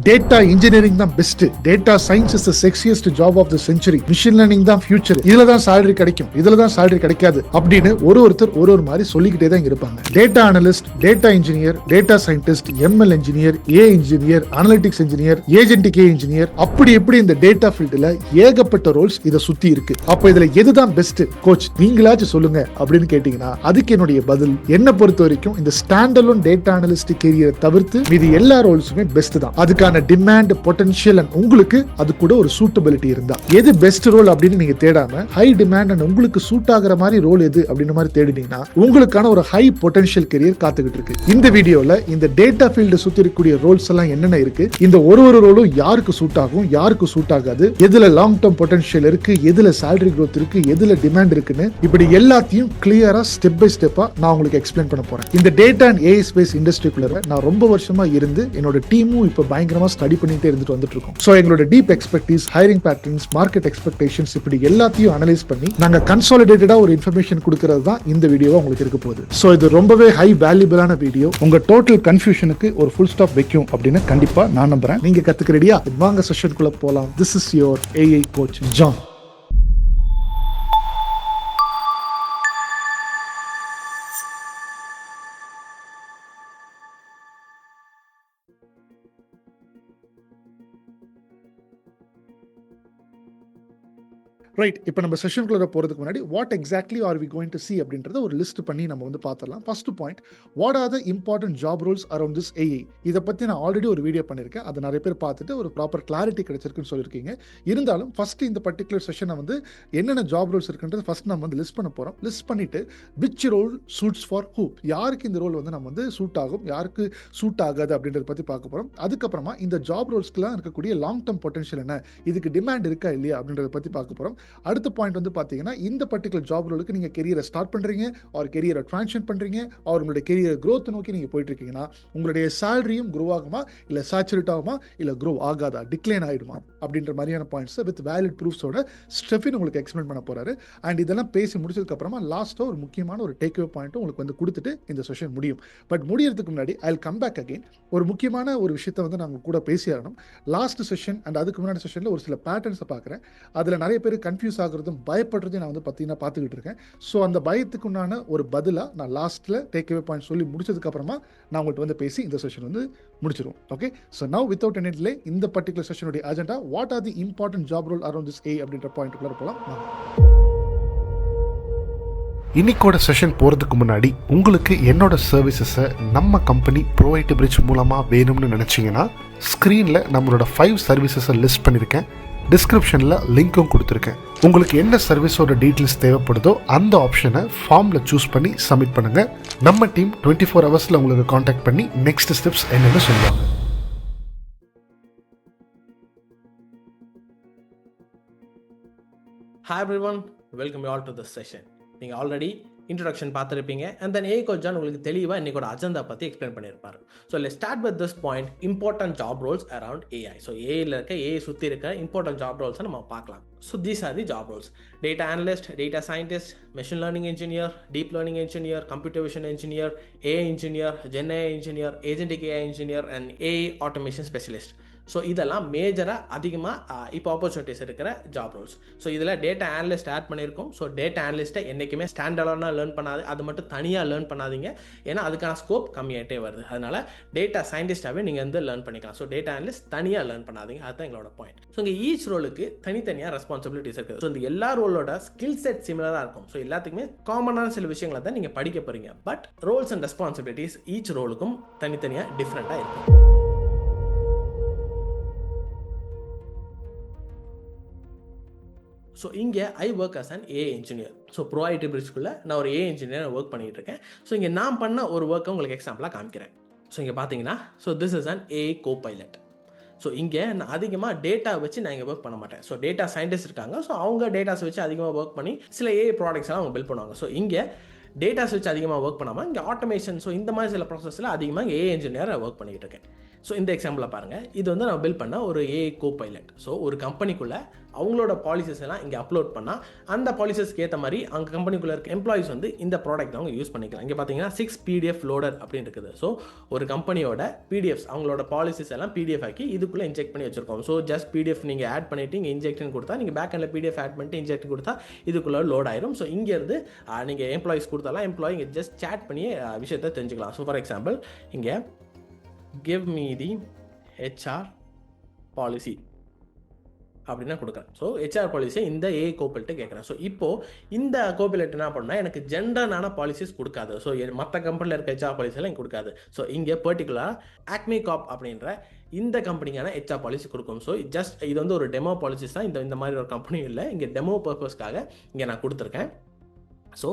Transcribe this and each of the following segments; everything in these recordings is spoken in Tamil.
டேட்டா இன்ஜினியரிங் தான் best, data science is the sexiest job of the century, machine learning தான் ஃபியூச்சர், இதுல தான் salary கிடைக்கும், இதுல தான் salary கிடைக்காது அப்படின்னு ஒருத்தர் ஒரு மாதிரி சொல்லிக்கிட்டே தான் இருப்பாங்க. Data analyst, data engineer, data scientist, ML engineer, AI engineer, analytics engineer, agentic AI engineer, அப்படி எப்படி இந்த டேட்டா ஃபீல்டுல ஏகப்பட்ட ரோல்ஸ் இதை சுத்தி இருக்கு. அப்ப இதுல எதுதான் பெஸ்ட் கோச், நீங்களாச்சும் சொல்லுங்க அப்படின்னு கேட்டீங்கன்னா அதுக்கு என்னுடைய பதில், என்ன பொறுத்த வரைக்கும் இந்த ஸ்டாண்ட் அலோன் டேட்டா அனலிஸ்ட் கேரியரை தவிர்த்து மீதி எல்லா ரோல்ஸுமே பெஸ்ட் தான். அதுக்கான டிமாண்ட், பொட்டன்ஷியல் அண்ட் உங்களுக்கு அது கூட ஒரு சூட்டபிலிட்டி இருந்தா எது பெஸ்ட் ரோல் அப்படின்னு நீங்க தேடாம ஹை டிமாண்ட் அண்ட் உங்களுக்கு சூட் ஆகிற மாதிரி ரோல் எது அப்படின்ற மாதிரி தேடினீங்கன்னா உங்களுக்கான ஒரு ஹை பொட்டன்ஷியல் கேரியர் காத்துக்கிட்டு இருக்கு. இந்த வீடியோல இந்த டேட்டா ஃபீல்டு சுத்தி இருக்கக்கூடிய ரோல்ஸ் எல்லாம் என்னென்ன இருக்கு, இந்த ஒரு ரோலும் யாருக்கு சூட் ஆகும், யாருக்கு சூட் ஆகாது, எதுல லாங் டர்ம் பொட்டன்ஷியல் இருக்கு, எதுல salary growth இருக்கு, எதுல டிமாண்ட் இருக்குன்னு இப்படி எல்லாத்தையும் கிளியரா ஸ்டெப் பை ஸ்டெப்பா நான் உங்களுக்கு எக்ஸ்பிளைன் பண்ண போறேன். இந்த டேட்டா அண்ட் ஏஐ ஸ்பேஸ் இண்டஸ்ட்ரிக்குள்ள நான் ரொம்ப வருஷமா இருந்து என்னோட டீமும் இப்ப பயங்கரமா ஸ்டடி பண்ணிட்டே இருந்துட்டு வந்துட்டு இருக்கோம். சோ எங்களோட deep expertise, hiring patterns, market expectations இப்படி எல்லாத்தையும் அனலைஸ் பண்ணி நாங்க கன்சாலிடேட்டடா ஒரு இன்ஃபர்மேஷன் கொடுக்கிறது தான் இந்த வீடியோவா உங்களுக்கு இருக்க போகுது. சோ இது ரொம்பவே ஹை வேல்யூபிளான வீடியோ, உங்க டோட்டல் கன்ஃபியூஷனுக்கு ஒரு ஃபுல் ஸ்டாப் வைக்கும் அப்படின்னு கண்டிப்பா நான் நம்புறேன். நீங்க கத்துக்க ரெடியா? வாங்க செஷனுக்குள்ள போலாம். This is your AI coach John. Right, இப்போ நம்ம செஷனுக்குள்ள போகிறதுக்கு முன்னாடி what exactly are we going to see அப்படின்றத ஒரு லிஸ்ட் பண்ணி நம்ம வந்து பார்த்துடலாம். First point, what are the important job roles around this AI. இதை பற்றி நான் ஆல்ரெடி ஒரு வீடியோ பண்ணியிருக்கேன், அதை நிறைய பேர் பார்த்துட்டு ஒரு ப்ராப்பர் கிளாரிட்டி கிடைச்சிருக்குன்னு சொல்லியிருக்கீங்க. இருந்தாலும் ஃபர்ஸ்ட் இந்த பர்டிகுலர் செஷனை வந்து என்னென்ன ஜாப் ரோல்ஸ் இருக்குன்றது ஃபர்ஸ்ட் நம்ம வந்து லிஸ்ட் பண்ண போகிறோம். லிஸ்ட் பண்ணிட்டு which role suits for who, யாருக்கு இந்த ரோல் வந்து நம்ம வந்து சூட் ஆகும், யாருக்கு சூட் ஆகாது அப்படின்றத பற்றி பார்க்க போகிறோம். அதுக்கப்புறமா இந்த ஜாப் ரோல்ஸ்க்குலாம் இருக்கக்கூடிய லாங் டர்ம் பொட்டன்ஷியல் என்ன, இதுக்கு டிமாண்ட் இருக்கா இல்லையா அப்படின்றத பற்றி பார்க்க போகிறோம். அடுத்த பாயிண்ட் வந்து பாத்தீங்கன்னா இந்த பர்டிகுலர் ஜாப் ரோலுக்கு நீங்க கெரியரை ஸ்டார்ட் பண்றீங்க ஆர் கெரியரை ட்ரான்சிஷன் பண்றீங்க ஆர் உங்களுடைய கெரியர் growth நோக்கி நீங்க போயிட்டு இருக்கீங்கன்னா உங்களுடைய சேலரியும் grow ஆகுமா இல்ல சேச்சுரேட் ஆகுமா இல்ல grow ஆகாதா, டிக்ளைன் ஆயிடுமா அப்படின்ற மாதிரியான பாயிண்ட்ஸ் வித் வேலிட் ப்ரூஃப்ஸோட ஸ்டெஃபின் உங்களுக்கு எக்ஸ்பிளைன் பண்ண போறாரு. அண்ட் இதெல்லாம் பேசி முடிச்சதுக்கு அப்புறமா லாஸ்டா ஒரு முக்கியமான ஒரு டேக் அவே பாயிண்ட் உங்களுக்கு வந்து கொடுத்துட்டு இந்த செஷன் முடியும். பட் முடியறதுக்கு முன்னாடி I will come back again. ஒரு முக்கியமான ஒரு விஷயத்தை வந்து நாங்க கூட பேசியாகணும். லாஸ்ட் செஷன் அண்ட் அதுக்கு முன்னாடி செஷன்ல ஒரு சில பேட்டர்ன்ஸை பார்க்குறேன். அதுல நிறைய பேர் கன்ஃபியூஸ் ஆகுறதும் பயப்படுறதையும் நான் வந்து பார்த்தீங்கன்னா பார்த்துக்கிட்டு இருக்கேன். ஸோ அந்த பயத்துக்குண்டான ஒரு பதிலாக நான் லாஸ்ட்டில் டேக் அவே பாயிண்ட் சொல்லி முடிச்சதுக்கு அப்புறமா நான் உங்கள்கிட்ட வந்து பேசி இந்த செஷன் வந்து முடிச்சிருவோம். Okay, so now without any delay இந்த பர்டிகுலர் செஷனுடைய agenda what are the important job role around this AI அப்படின்ற பாயிண்ட்டுக்குள்ள போகலாம். இன்னைக்கோட செஷன் போகிறதுக்கு முன்னாடி உங்களுக்கு என்னோட சர்வீசஸை நம்ம கம்பெனி ப்ரோவைட் பிரிட்ஜ் மூலமாக வேணும்னு நினச்சிங்கன்னா ஸ்க்ரீனில் நம்மளோட 5 சர்வீசஸை லிஸ்ட் பண்ணியிருக்கேன். டிஸ்கிரிப்ஷனில் லிங்க்கும் கொடுத்துருக்கேன். உங்களுக்கு என்ன சர்வீஸோட டீட்டெயில்ஸ் தேவைப்படுதோ அந்த ஆப்ஷனை ஃபார்மில் சூஸ் பண்ணி சப்மிட் பண்ணுங்கள். நம்ம டீம் 24 ஹவர்ஸில் உங்களுக்கு காண்டாக்ட் பண்ணி நெக்ஸ்ட் ஸ்டெப்ஸ் என்னென்னு சொல்லுவாங்க. Hi everyone, welcome you all to this session. நீங்கள் ஆல்ரெடி இன்ட்ரடக்ஷன் பார்த்துருப்பீங்க and then AI coach John உங்களுக்கு தெளிவாக இன்னைக்கோட அஜெண்டா பற்றி எக்ஸ்பிளைன் பண்ணியிருப்பாரு. So let's start with this point, important job roles around AI. So ஏஐயில் இருக்க ஏஐ சுற்றி இருக்க இம்பார்ட்டன்ட் ஜாப் ரோல்ஸை நம்ம பார்க்கலாம். So these are the job roles: data analyst, data scientist, machine learning engineer, deep learning engineer, computer vision engineer, AI engineer, gen AI engineer, agentic AI engineer and AI automation specialist. So இதெல்லாம் மேஜராக அதிகமாக இப்போ ஆப்பர்ச்சுனிட்டிஸ் இருக்கிற ஜாப் ரோல்ஸ். ஸோ இதில் டேட்டா அனலிஸ்ட் ஆட் பண்ணியிருக்கோம். ஸோ டேட்டா அனலிஸ்ட்டை என்றைக்குமே ஸ்டாண்டர்டாக லேர்ன் பண்ணாது, அது மட்டும் தனியாக லேர்ன் பண்ணாதீங்க, ஏன்னா அதுக்கான ஸ்கோப் கம்மியாகிட்டே வருது. அதனால் டேட்டா சயின்டிஸ்டாகவே நீங்கள் வந்து லேர்ன் பண்ணிக்கலாம். ஸோ டேட்டா அனலிஸ்ட் தனியாக லேர்ன் பண்ணாதீங்க, அதுதான் எங்களோட பாயிண்ட். ஸோ இங்கே ஈச் ரோலுக்கு தனித்தனியாக ரெஸ்பான்சிபிலிட்டிஸ் இருக்குது. ஸோ இந்த எல்லா ரோலோட ஸ்கில் செட் சிமிலராக இருக்கும். ஸோ எல்லாத்துக்குமே காமனான சில விஷயங்களை தான் நீங்கள் படிக்க போகிறீங்க. But roles and responsibilities each ரோலுக்கும் தனித்தனியாக டிஃப்ரெண்ட்டாக இருக்கும். ஸோ இங்கே I work as an AI engineer. So provide பிரிட்ஜ்குள்ளே நான் ஒரு ஏஐ இன்ஜினியர் ஒர்க் பண்ணிகிட்டு இருக்கேன். ஸோ இங்கே நான் பண்ண ஒரு ஒர்க்கை உங்களுக்கு எக்ஸாம்பிளாக காமிக்கிறேன். ஸோ இங்கே பார்த்தீங்கன்னா, so this is an AI copilot. So இங்கே நான் அதிகமாக டேட்டா வச்சு நான் இங்கே ஒர்க் பண்ண மாட்டேன். ஸோ டேட்டா சயின்டிஸ்ட் இருக்காங்க, ஸோ அவங்க டேட்டாஸ் வச்சு அதிகமாக ஒர்க் பண்ணி சில ஏஐ ப்ராடக்ட்ஸ் எல்லாம் அவங்க பில்ட் பண்ணுவாங்க. ஸோ இங்கே டேட்டாஸ் வச்சு அதிகமாக ஒர்க் பண்ணாமல் இங்கே ஆட்டோமேஷன், ஸோ இந்த மாதிரி சில ப்ராசஸில் அதிகமாக ஏஐ இன்ஜினியர் ஒர்க் பண்ணிகிட்டு இருக்கேன். ஸோ இந்த எக்ஸாம்பிளை பாருங்கள், இது வந்து நான் பில்ட் பண்ண ஒரு ஏஐ கோ பைலட். ஸோ ஒரு கம்பெனிக்குள்ளே அவங்களோட பாலிசிஸ் எல்லாம் இங்கே அப்லோட் பண்ணால் அந்த பாலிசிஸ்க்கு ஏற்ற மாதிரி அங்கே கம்பெனிக்குள்ளே இருக்க எம்ப்ளாயிஸ் வந்து இந்த ப்ராடக்ட் அவங்க யூஸ் பண்ணிக்கலாம். இங்கே பார்த்தீங்கன்னா 6 PDF லோடர் அப்படின்னு இருக்குது. ஸோ ஒரு கம்பெனியோட பிடிஎஃப்ஸ் அவங்களோட பாலிசிஸ் எல்லாம் பிடிஎஃப் ஆக்கி இதுக்குள்ளே இன்ஜெக்ட் பண்ணி வச்சிருக்கோம். ஸோ ஜஸ்ட் பிடிஎஃப் நீங்கள் ஆட் பண்ணிவிட்டு இங்கே இன்ஜெக்ஷன் கொடுத்தா, நீங்கள் பேக் எண்டில் பிடிஎஃப் ஆட் பண்ணிட்டு இன்ஜெக்ட் கொடுத்தா இதுக்குள்ளே லோட் ஆயிரும். ஸோ இங்கேருந்து நீங்கள் எம்ப்ளாயிஸ் கொடுத்தாலாம் எம்ப்ளாயி இங்கே ஜஸ்ட் சேட் பண்ணி விஷயத்தை தெரிஞ்சுக்கலாம். ஸோ ஃபார் எக்ஸாம்பிள் இங்கே give me the HR policy அப்படின்னா கொடுக்குறேன். ஸோ ஹெச்ஆர் பாலிசியை இந்த ஏஐ கோபில்ட்டு கேட்குறேன். ஸோ இப்போது இந்த கோபிலட் என்ன பண்ணால் எனக்கு ஜென்ரலான பாலிசிஸ் கொடுக்காது. ஸோ மற்ற கம்பெனியில் இருக்க ஹெச்ஆர் பாலிசியெல்லாம் எனக்கு கொடுக்காது. ஸோ இங்கே பர்டிகுலராக ஆக்மி காப் அப்படின்ற இந்த கம்பெனிக்கான ஹெச்ஆர் பாலிசி கொடுக்கும். ஸோ ஜஸ்ட் இது வந்து ஒரு டெமோ பாலிசிஸ் தான், இந்த மாதிரி ஒரு கம்பெனியும் இல்லை, இங்கே டெமோ பர்பஸ்க்காக இங்கே நான் கொடுத்துருக்கேன். ஸோ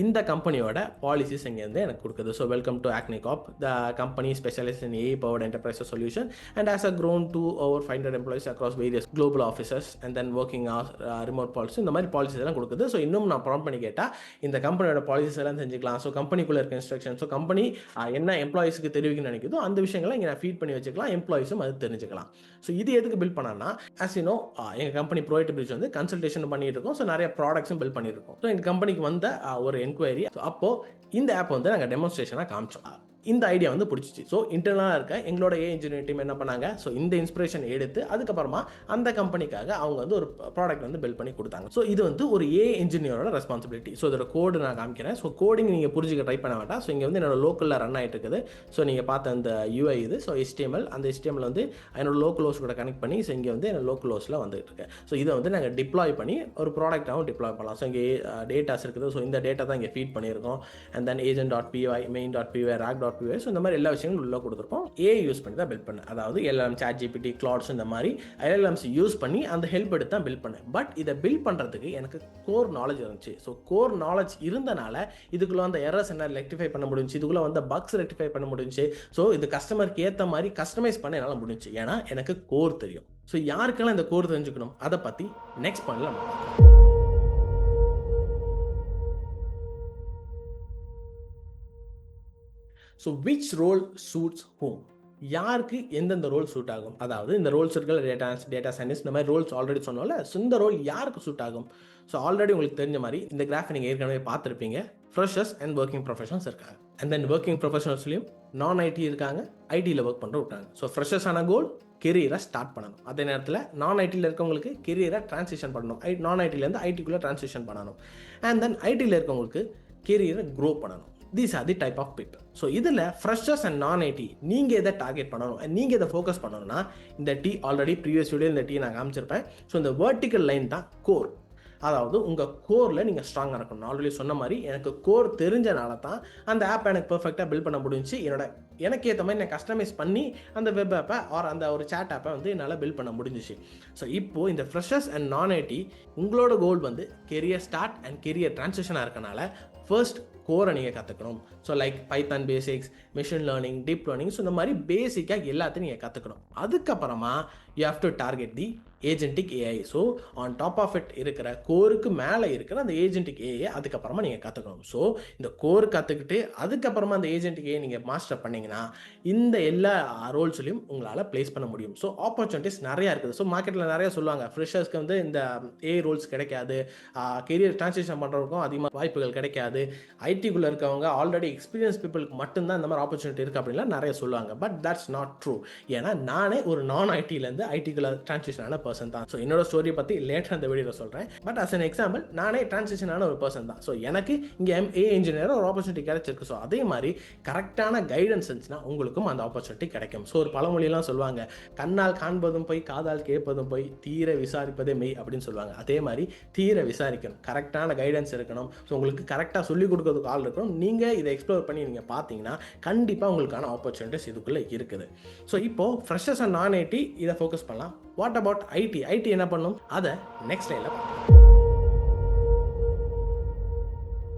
இந்த கம்பெனியோட பாலிசிஸ் இங்கேருந்து எனக்கு கொடுக்குது. ஸோ வெல்கம் டு ஆக்னி காப், the company specialist in AI powered enterprise solution and has grown to over 500 employees across various global offices and then working hours, remote policy, இந்த மாதிரி பாலிசிஸ் எல்லாம் கொடுக்குது. ஸோ இன்னும் நான் ப்ராம்ப்ட் பண்ணி கேட்டால் இந்த கம்பெனியோட பாலிசிஸ் எல்லாம் தெரிஞ்சுக்கலாம். ஸோ கம்பெனிக்குள்ளே இருக்க இன்ஸ்ட்ரக்ஷன், ஸோ கம்பெனி என்ன எம்ப்ளாயிஸ்க்கு தெரிவிக்கணும்னு நினைக்குதோ அந்த விஷயங்களை இங்கே நான் ஃபீட் பண்ணி வச்சுக்கலாம், எம்ப்ளாயிஸும் அது தெரிஞ்சுக்கலாம். ஸோ இது எதுக்கு பில்ட் பண்ணான்னா, ஆஸ் யூ நோ எங்கள் கம்பெனி ப்ரோவைட் பிரிட்ஜ் வந்து கன்சல்டேஷன் பண்ணிட்டு இருக்கோம். ஸோ நிறைய ப்ராடக்ட்ஸும் பில்ட் பண்ணியிருக்கோம். ஸோ எங்கள் கம்பெனிக்கு வந்த ஒரு என்கொயரி, அப்போது இந்த ஆப் வந்து நாங்கள் டெமான்ஸ்ட்ரேஷனாக காமிச்சோம். இந்த ஐடியா வந்து பிடிச்சிச்சு. ஸோ இன்டர்னலாக இருக்க எங்களோட ஏ இன்ஜினியர் டீம் என்ன பண்ணாங்க, ஸோ இந்த இன்ஸ்பிரேஷன் எடுத்து அதுக்கப்புறமா அந்த கம்பெனிக்காக அவங்க வந்து ஒரு ப்ராடக்ட் வந்து பில்ட் பண்ணி கொடுத்தாங்க. ஸோ இது வந்து ஒரு ஏ இன்ஜினியரோட ரெஸ்பான்சிபிலிட்டி. ஸோ இதோட கோடு நான் காமிக்கிறேன். ஸோ கோடிங் நீங்கள் புரிஞ்சுக்க ட்ரை பண்ண வேண்டாம். ஸோ இங்கே வந்து என்னோட லோக்கலில் ரன் ஆகிட்டு இருக்குது. ஸோ நீங்கள் பார்த்த அந்த யூஐ இது, ஸோ HTML, அந்த HTML வந்து என்னோட லோக்கல் ஹோஸ்ட் கூட கனெக்ட் பண்ணி, ஸோ இங்கே வந்து என்னோட லோக்கல் ஹோஸ்ட்டில் வந்துட்டு இருக்கு. ஸோ இதை வந்து நாங்கள் டிப்ளாய் பண்ணி ஒரு ப்ராடக்டாகவும் டிப்ளாய் பண்ணலாம். ஸோ இங்கே டேட்டாஸ் இருக்குது. ஸோ இந்த டேட்டா தான் இங்கே ஃபீட் பண்ணியிருக்கோம். And then agent.py, main.py, rack.py, so இந்த மாதிரி எல்லா விஷயங்களும் உள்ள கொடுத்துருப்போம். ஏஐ யூஸ் பண்ணி தான் பில்ட் பண்ணேன். அதாவது LLM, ChatGPT, Claude, இந்த மாதிரி LLMs யூஸ் பண்ணி அந்த ஹெல்ப் எடுத்து தான் பில்ட் பண்ணேன். பட் இதை பில்ட் பண்ணுறதுக்கு எனக்கு கோர் நாலேஜ் இருந்துச்சு. ஸோ கோர் நாலேஜ் இருந்தனால இதுக்குள்ளே அந்த எரர்ஸ் என்ன ரெக்டிஃபை பண்ண முடிஞ்சு, இதுக்குள்ளே வந்து பக்ஸ் ரெக்டிஃபை பண்ண முடிஞ்சு. ஸோ இது கஸ்டமருக்கு ஏற்ற மாதிரி கஸ்டமைஸ் பண்ண என்னால் முடிஞ்சு. ஏன்னா எனக்கு கோர் தெரியும். ஸோ யாருக்கெல்லாம் இந்த கோர் தெரிஞ்சுக்கணும் அதை பற்றி நெக்ஸ்ட் பண்ணலாம். So which role suits whom, யாருக்கு எந்தெந்த ரோல் சூட் ஆகும், அதாவது இந்த ரோல்ஸ் இருக்கிற டேட்டா சயின்டிஸ்ட் இந்த மாதிரி ரோல்ஸ் ஆல்ரெடி சொன்னோம்ல. ஸோ இந்த ரோல் யாருக்கு சூட் ஆகும்? ஸோ ஆல்ரெடி உங்களுக்கு தெரிஞ்ச மாதிரி இந்த கிராஃபை நீங்கள் ஏற்கனவே பார்த்துருப்பீங்க. ஃப்ரெஷர்ஸ் அண்ட் ஒர்க்கிங் ப்ரொஃபஷனல்ஸ் இருக்காங்க. அண்ட் தென் ஒர்க்கிங் ப்ரொஃபஷனல்ஸ்லையும் நான் ஐடி இருக்காங்க, ஐடியில் ஒர்க் பண்ணுற விட்டாங்க. ஸோ ஃப்ரெஷர்ஸான கோல் கெரியரை ஸ்டார்ட் பண்ணணும். அதே நேரத்தில் நான் ஐடியில் இருக்கவங்களுக்கு கெரியரை ட்ரான்சிஷன் பண்ணணும். நான் ஐடியிலேருந்து ஐடிக்குள்ளே ட்ரான்சிஷன் பண்ணணும். அண்ட் தென் ஐடியில் இருக்கவங்களுக்கு கெரியரை க்ரோ பண்ணணும். These are the type of people. So இதில் ஃப்ரெஷர்ஸ் அண்ட் நான் ஐடி நீங்கள் எதை டார்கெட் பண்ணணும், நீங்கள் எதை ஃபோக்கஸ் பண்ணணும்னா, இந்த ஆல்ரெடி ப்ரீவியஸ் வீடியோ இந்த நான் காமிச்சிருப்பேன். ஸோ இந்த வெர்டிக்கல் லைன் தான் கோர். அதாவது உங்கள் கோரில் நீங்கள் ஸ்ட்ராங்காக இருக்கணும். ஆல்ரெடி சொன்ன மாதிரி எனக்கு கோர் தெரிஞ்சனால தான் அந்த ஆப்பை எனக்கு பர்ஃபெக்டாக பில்ட் பண்ண முடிஞ்சு. எனக்கு ஏற்ற மாதிரி நான் கஸ்டமைஸ் பண்ணி அந்த வெப் ஆப்பை ஆர் அந்த ஒரு சேட் ஆப்பை வந்து என்னால் பில்ட் பண்ண முடிஞ்சிச்சு. ஸோ இப்போது இந்த ஃப்ரெஷர்ஸ் அண்ட் நான் ஐடி உங்களோட கோல் வந்து கெரியர் ஸ்டார்ட் அண்ட் கெரியர் ட்ரான்சிஷனாக இருக்கனால ஃபர்ஸ்ட் கோரை நீங்கள் கற்றுக்கணும். So like Python basics, machine learning, deep learning, so இந்த மாதிரி பேசிக்காக எல்லாத்தையும் நீங்கள் கற்றுக்கணும். அதுக்கப்புறமா you have to target the agentic AI. So on top of it இருக்கிற கோருக்கு மேலே இருக்கிற அந்த ஏஜென்டிக் ஏஐ அதுக்கப்புறமா நீங்கள் கற்றுக்கணும். ஸோ இந்த கோர் கற்றுக்கிட்டு அதுக்கப்புறமா அந்த ஏஜென்டிக் ஏஐ நீங்கள் மாஸ்டர் பண்ணிங்கன்னா இந்த எல்லா ரோல்ஸ்லையும் உங்களால் ப்ளேஸ் பண்ண முடியும். ஸோ ஆப்பர்ச்சுனிட்டிஸ் நிறையா இருக்குது. ஸோ மார்க்கெட்டில் நிறையா சொல்லுவாங்க ஃப்ரெஷர்ஸ்க்கு வந்து இந்த ஏஐ ரோல்ஸ் கிடைக்காது, கெரியர் ட்ரான்சிஷன் பண்ணுறவங்களுக்கும் அதிகமாக வாய்ப்புகள் கிடைக்காது, ஐடிக்குள்ளே இருக்கவங்க ஆல்ரெடி எக்ஸ்பீரியன்ஸ் பீப்புளுக்கு மட்டும்தான் இந்த மாதிரி ஆப்பர்ச்சுனிட்டி இருக்குது அப்படின்லாம் நிறைய சொல்லுவாங்க. But that's not true. ஏன்னா நானே ஒரு நான் ஐடியிலேருந்து ஐடிக்குள்ளே ட்ரான்சிஷன் ஆன பர்சன் தான். ஸோ என்னோட ஸ்டோரியை பற்றி லேட்டர் அந்த வீடியோவில் சொல்கிறேன். பட் அஸ் அன் எக்ஸாம்பிள் நானே ட்ரான்சிஷன் ஆன ஒரு பர்சன் தான். ஸோ எனக்கு இங்கே ஏஐ இன்ஜினியராக ஒரு ஆப்பர்ச்சுனிட்டி கிடைச்சிருக்கு. ஸோ அதே மாதிரி கரெக்டான கைடன்ஸ் இருந்துச்சுன்னா உங்களுக்கும் அந்த ஆப்பர்ச்சுனிட்டி கிடைக்கும். ஸோ ஒரு பழமொழியெல்லாம் சொல்லுவாங்க, கண்ணால் காண்பதும் போய் காதால் கேட்பதும் போய் தீர விசாரிப்பதே மெய் அப்படின்னு சொல்லுவாங்க. அதே மாதிரி தீர விசாரிக்கணும், கரெக்டான கைடன்ஸ் இருக்கணும். ஸோ உங்களுக்கு கரெக்டாக சொல்லிக் கொடுக்கறதுக்கு ஆள் இருக்கணும். நீங்கள் இதை எக்ஸ்ப்ளோர் பண்ணி நீங்கள் பார்த்தீங்கன்னா கண்டிப்பாக உங்களுக்கான ஆப்பர்ச்சுனிட்டிஸ் இதுக்குள்ளே இருக்குது. ஸோ இப்போது ஃப்ரெஷர்ஸ் அண்ட் நான் ஐடி இதை ஃபோக்கஸ் பண்ணலாம். What about ID? ஐடி என்ன பண்ணும் அதை நெக்ஸ்ட் லைனில் பார்க்கலாம்.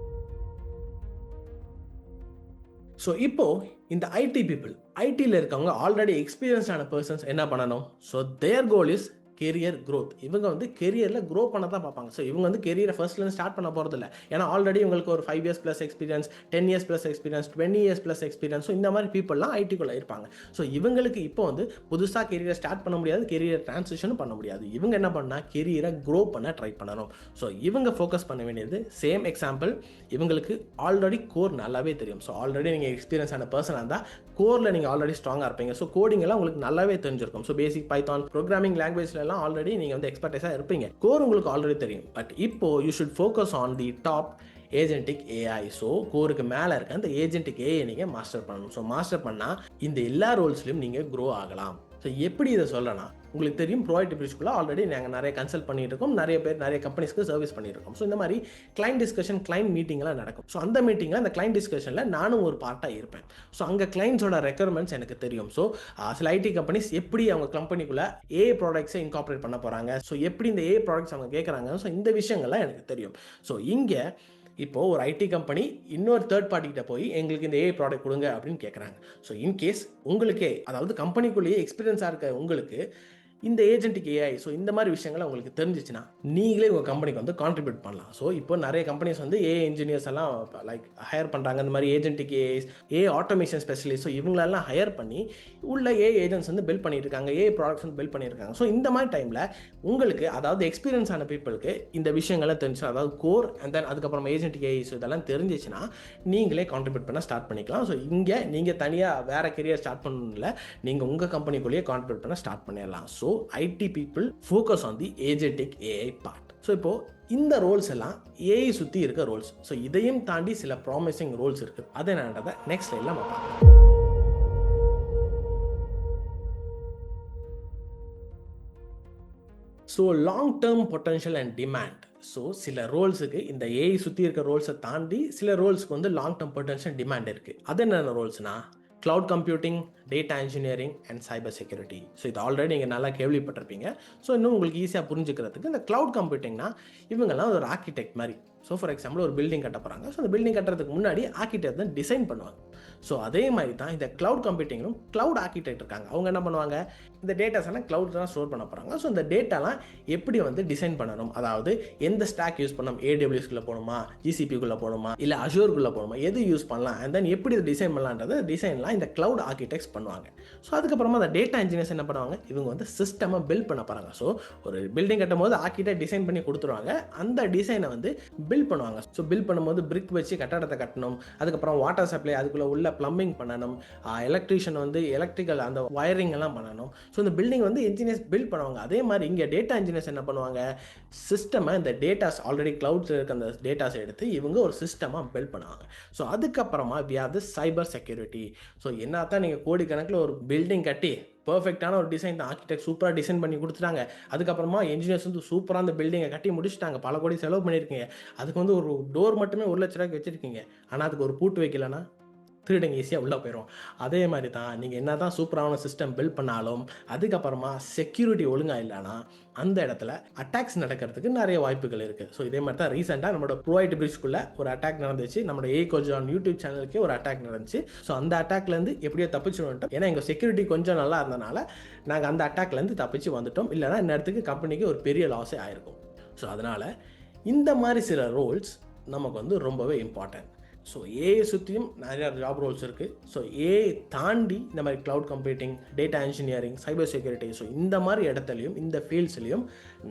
ஸோ இப்போது இந்த ஐடி பீப்புள், ஐடியில் இருக்கவங்க ஆல்ரெடி எக்ஸ்பீரியன்ஸான பர்சன்ஸ் என்ன பண்ணணும்? So their goal is career growth. இவங்க வந்து கெரியரில் க்ரோ பண்ண தான் பார்ப்பாங்க. ஸோ இவங்க வந்து கெரியரை ஃபர்ஸ்ட்லேருந்து ஸ்டார்ட் பண்ண போகிறதில்ல. ஏன்னா ஆல்ரெடி உங்களுக்கு ஒரு 5 years plus experience, 10 years plus experience, 20 years plus experience. So இந்த மாதிரி பீப்புளெலாம் ஐடிக்குள்ளே இருப்பாங்க. ஸோ இவங்களுக்கு இப்போ வந்து புதுசாக கெரியரை ஸ்டார்ட் பண்ண முடியாது, கெரியர் ட்ரான்சிஷனும் பண்ண முடியாது. இவங்க என்ன பண்ணால் கெரியரை க்ரோ பண்ண ட்ரை பண்ணணும். ஸோ இவங்க ஃபோக்கஸ் பண்ண வேண்டியது சேம் எக்ஸாம்பிள், இவங்களுக்கு ஆல்ரெடி கோர் நல்லாவே தெரியும். ஸோ ஆல்ரெடி நீங்கள் எக்ஸ்பீரியன்ஸ் ஆன பர்சனாக இருந்தால் கோரில் நீங்கள் ஆல்ரெடி ஸ்ட்ராங்காக இருப்பீங்க. ஸோ கோடிங் எல்லாம் உங்களுக்கு நல்லாவே தெரிஞ்சிருக்கும். ஸோ பேசிக் பைத்தான் ப்ரோக்ராமிங் லாங்குவேஜ்லாம் ஆல்ரெடி நீங்கள் வந்து எக்ஸ்பர்டைஸாக இருப்பீங்க. கோர் உங்களுக்கு ஆல்ரெடி தெரியும். பட் இப்போ you should focus on the top agentic AI. So கோருக்கு மேலே இருக்க அந்த ஏஜென்டிக் ஏஐ நீங்கள் மாஸ்டர் பண்ணணும். ஸோ மாஸ்டர் பண்ணால் இந்த எல்லா ரோல்ஸ்லையும் நீங்கள் க்ரோ ஆகலாம். ஸோ எப்படி இதை சொல்லலாம், உங்களுக்கு தெரியும் ப்ரோவைட் பிரிட்ஜ்குள்ளே ஆல்ரெடி நாங்கள் நிறைய கன்சல்ட் பண்ணிட்டு இருக்கோம், நிறைய பேர் நிறைய கம்பெனிஸ்க்கு சர்வீஸ் பண்ணியிருக்கோம். ஸோ இந்த மாதிரி கிளைண்ட் டிஸ்கஷன், கிளைண்ட் மீட்டிங்லாம் நடக்கும். ஸோ அந்த மீட்டிங்கில் அந்த கிளைண்ட் டிஸ்கஷனில் நானும் ஒரு பார்ட்டாக இருப்பேன். ஸோ அங்கே கிளைண்ட்ஸோட ரெக்யர்மெண்ட்ஸ் எனக்கு தெரியும். ஸோ சில ஐடி கம்பெனிஸ் எப்படி அவங்க கம்பெனிக்குள்ளே ஏ ப்ராடக்ட்ஸை இன்கார்பரேட் பண்ண போகிறாங்க, ஸோ எப்படி இந்த ஏ ப்ராடக்ட்ஸ் அவங்க கேட்குறாங்க, ஸோ இந்த விஷயங்கள்லாம் எனக்கு தெரியும். ஸோ இங்கே இப்போது ஒரு ஐடி கம்பெனி இன்னொரு தேர்ட் பார்ட்டிகிட்ட போய் எங்களுக்கு இந்த ஏஐ ப்ராடக்ட் கொடுங்க அப்படின்னு கேட்குறாங்க. ஸோ இன்கேஸ் உங்களுக்கே, அதாவது கம்பெனிக்குள்ளேயே எக்ஸ்பீரியன்ஸாக இருக்க உங்களுக்கு இந்த ஏஜென்டிக் ஏஐ, ஸோ இந்த மாதிரி விஷயங்கள் உங்களுக்கு தெரிஞ்சிச்சுன்னா நீங்களே உங்கள் கம்பெனிக்கு வந்து கான்ட்ரிபியூட் பண்ணலாம். ஸோ இப்போ நிறைய கம்பெனிஸ் வந்து ஏஐ இன்ஜினியர்ஸ் எல்லாம் லைக் ஹையர் பண்ணுறாங்க. இந்த மாதிரி agentic AI automation specialist, so இவங்களெல்லாம் ஹையர் பண்ணி உள்ள ஏஐ ஏஜென்ட்ஸ் வந்து பில்ட் பண்ணிட்டு இருக்காங்க, ஏஐ ப்ராடக்ட்ஸ் வந்து பில்ட் பண்ணியிருக்காங்க. ஸோ இந்த மாதிரி டைமில் உங்களுக்கு, அதாவது எக்ஸ்பீரியன்ஸ் ஆன பீப்புளுக்கு இந்த விஷயங்கள்லாம் தெரிஞ்சு, அதாவது கோர் அண்ட் தென் அதுக்கப்புறம் ஏஜென்டிக் ஏஐ, ஸோ இதெல்லாம் தெரிஞ்சிச்சுன்னா நீங்களே கான்ட்ரிபியூட் பண்ண ஸ்டார்ட் பண்ணிக்கலாம். ஸோ இங்கே நீங்கள் தனியாக வேறு கெரியர் ஸ்டார்ட் பண்ணல, நீங்கள் உங்கள் கம்பெனிக்குள்ளேயே கான்ட்ரிபியூட் பண்ண ஸ்டார்ட் பண்ணிடலாம். So IT people focus on the agentic AI part. So இப்போது இந்த ரோல்ஸ் எல்லாம் ஏஐ சுற்றி இருக்க ரோல்ஸ். ஸோ இதையும் தாண்டி சில ப்ராமிசிங் ரோல்ஸ் இருக்குது. அது என்னன்றதை நெக்ஸ்ட் ஸ்லைடில் நம்ம பார்க்கலாம். So long term potential and demand. So சில ரோல்ஸுக்கு இந்த ஏஐ சுற்றி இருக்க ரோல்ஸை தாண்டி சில ரோல்ஸுக்கு வந்து லாங் டேர்ம் பொட்டன்ஷியல் டிமாண்ட் இருக்குது. அது என்னென்ன ரோல்ஸ்னால் cloud computing, data engineering and cyber security. So இது ஆல்ரெடி நீங்கள் நல்லா கேள்விப்பட்டிருப்பீங்க. ஸோ இன்னும் உங்களுக்கு ஈஸியாக புரிஞ்சுக்கிறதுக்கு இந்த cloud computingனா இவங்கெல்லாம் ஒரு ஆர்கிடெக்ட் மாதிரி. ஸோ ஃபார் எக்ஸாம்பிள் ஒரு பில்டிங் கட்ட போகிறாங்க. ஸோ அந்த பில்டிங் கட்டுறதுக்கு முன்னாடி ஆர்கிடெக்ட் தான் டிசைன் பண்ணுவாங்க. ஸோ அதே மாதிரி தான் இந்த கிளவுட் கம்ப்யூட்டிங்கும் கிளவுட் ஆர்கிடெக்ட் இருக்காங்க. அவங்க என்ன பண்ணுவாங்க, இந்த டேட்டாஸ் எல்லாம் கிளவுட் தான் ஸ்டோர் பண்ண போகிறாங்க. ஸோ இந்த டேட்டாலாம் எப்படி வந்து டிசைன் பண்ணணும், அதாவது எந்த ஸ்டாக் யூஸ் பண்ணணும், AWSக்குள்ளே போகணுமா, GCPக்குள்ளே போகணுமா, இல்லை அஷூர்க்குள்ளே போகணுமா, எது யூஸ் பண்ணலாம், அண்ட் தென் எப்படி டிசைன் பண்ணலான்றது டிசைன்லாம் இந்த கிளவுட் ஆர்கிடெக்ட்ஸ் பண்ணுவாங்க. ஸோ அதுக்கப்புறமா அந்த டேட்டா இன்ஜினியர்ஸ் என்ன பண்ணுவாங்க, இவங்க வந்து சிஸ்டமை பில்ட் பண்ண போகிறாங்க. ஸோ ஒரு பில்டிங் கட்டும் போது ஆர்கிடெக்ட் டிசைன் பண்ணி கொடுத்துருவாங்க, அந்த டிசைனை வந்து பில்ட் பண்ணுவாங்க. ஸோ பில்ட் பண்ணும்போது பிரிக் வச்சு கட்டடத்தை கட்டணும், அதுக்கப்புறம் வாட்டர் சப்ளை, அதுக்குள்ளே உள்ள ப்ளம்பிங் பண்ணணும், எலக்ட்ரீஷியன் வந்து எலக்ட்ரிக்கல் அந்த வயரிங் எல்லாம் பண்ணணும். ஸோ இந்த பில்டிங் வந்து இன்ஜினியர்ஸ் பில்ட் பண்ணுவாங்க. அதே மாதிரி இங்கே டேட்டா இன்ஜினியர்ஸ் என்ன பண்ணுவாங்க, சிஸ்டமை, இந்த டேட்டாஸ் ஆல்ரெடி கிளவுட்ஸில் இருக்க அந்த டேட்டாஸ் எடுத்து இவங்க ஒரு சிஸ்டமாக பில்ட் பண்ணுவாங்க. ஸோ அதுக்கப்புறமா we are the cyber security. So என்ன தான் நீங்கள் கோடிக்கணக்கில் ஒரு பில்டிங் கட்டி பர்ஃபெக்டான ஒரு டிசைன் தான் ஆர்கிடெக்ட் சூப்பராக டிசைன் பண்ணி கொடுத்துட்டாங்க, அதுக்கப்புறமா இன்ஜினியர்ஸ் வந்து சூப்பராக அந்த பில்டிங்கை கட்டி முடிச்சுட்டாங்க, பல கோடி செலவு பண்ணியிருக்கீங்க, அதுக்கு வந்து ஒரு டோர் மட்டுமே 1 லட்ச ரூபாய்க்கு வச்சுருக்கீங்க, ஆனால் அதுக்கு ஒரு பூட்டு வைக்கலன்னா திருடங்க ஈஸியாக உள்ளே போயிடும். அதே மாதிரி தான் நீங்கள் என்ன தான் சூப்பரான சிஸ்டம் பில்ட் பண்ணாலும் அதுக்கப்புறமா செக்யூரிட்டி ஒழுங்காக இல்லைன்னா அந்த இடத்துல அட்டாக்ஸ் நடக்கிறதுக்கு நிறைய வாய்ப்புகள் இருக்குது. ஸோ இதே மாதிரி தான் ரீசெண்டாக நம்மளோட ப்ரோவைட் பிரிட்ஜ்குள்ளே ஒரு அட்டாக் நடந்துச்சு, நம்மளோட ஏஐ கோச் ஆன் யூடியூப் சேனலுக்கே ஒரு அட்டாக் நடந்துச்சு. ஸோ அந்த அட்டாக்லேருந்து எப்படியோ தப்பிச்சு வந்துட்டோம். ஏன்னா எங்கள் செக்யூரிட்டி கொஞ்சம் நல்லா இருந்தனால நாங்கள் அந்த அட்டாக்லேருந்து தப்பிச்சு வந்துட்டோம். இல்லைனா இந்த இடத்துக்கு கம்பெனிக்கு ஒரு பெரிய லாஸே ஆயிருக்கும். ஸோ அதனால் இந்த மாதிரி சில ரோல்ஸ் நமக்கு வந்து ரொம்பவே இம்பார்ட்டன்ட். ஸோ ஏஐ சுற்றியும் நிறையா ஜாப் ரோல்ஸ் இருக்குது. ஸோ ஏஐ தாண்டி இந்த மாதிரி cloud computing, data engineering, cyber security, so இந்த மாதிரி இடத்துலையும் இந்த ஃபீல்ட்ஸ்லையும்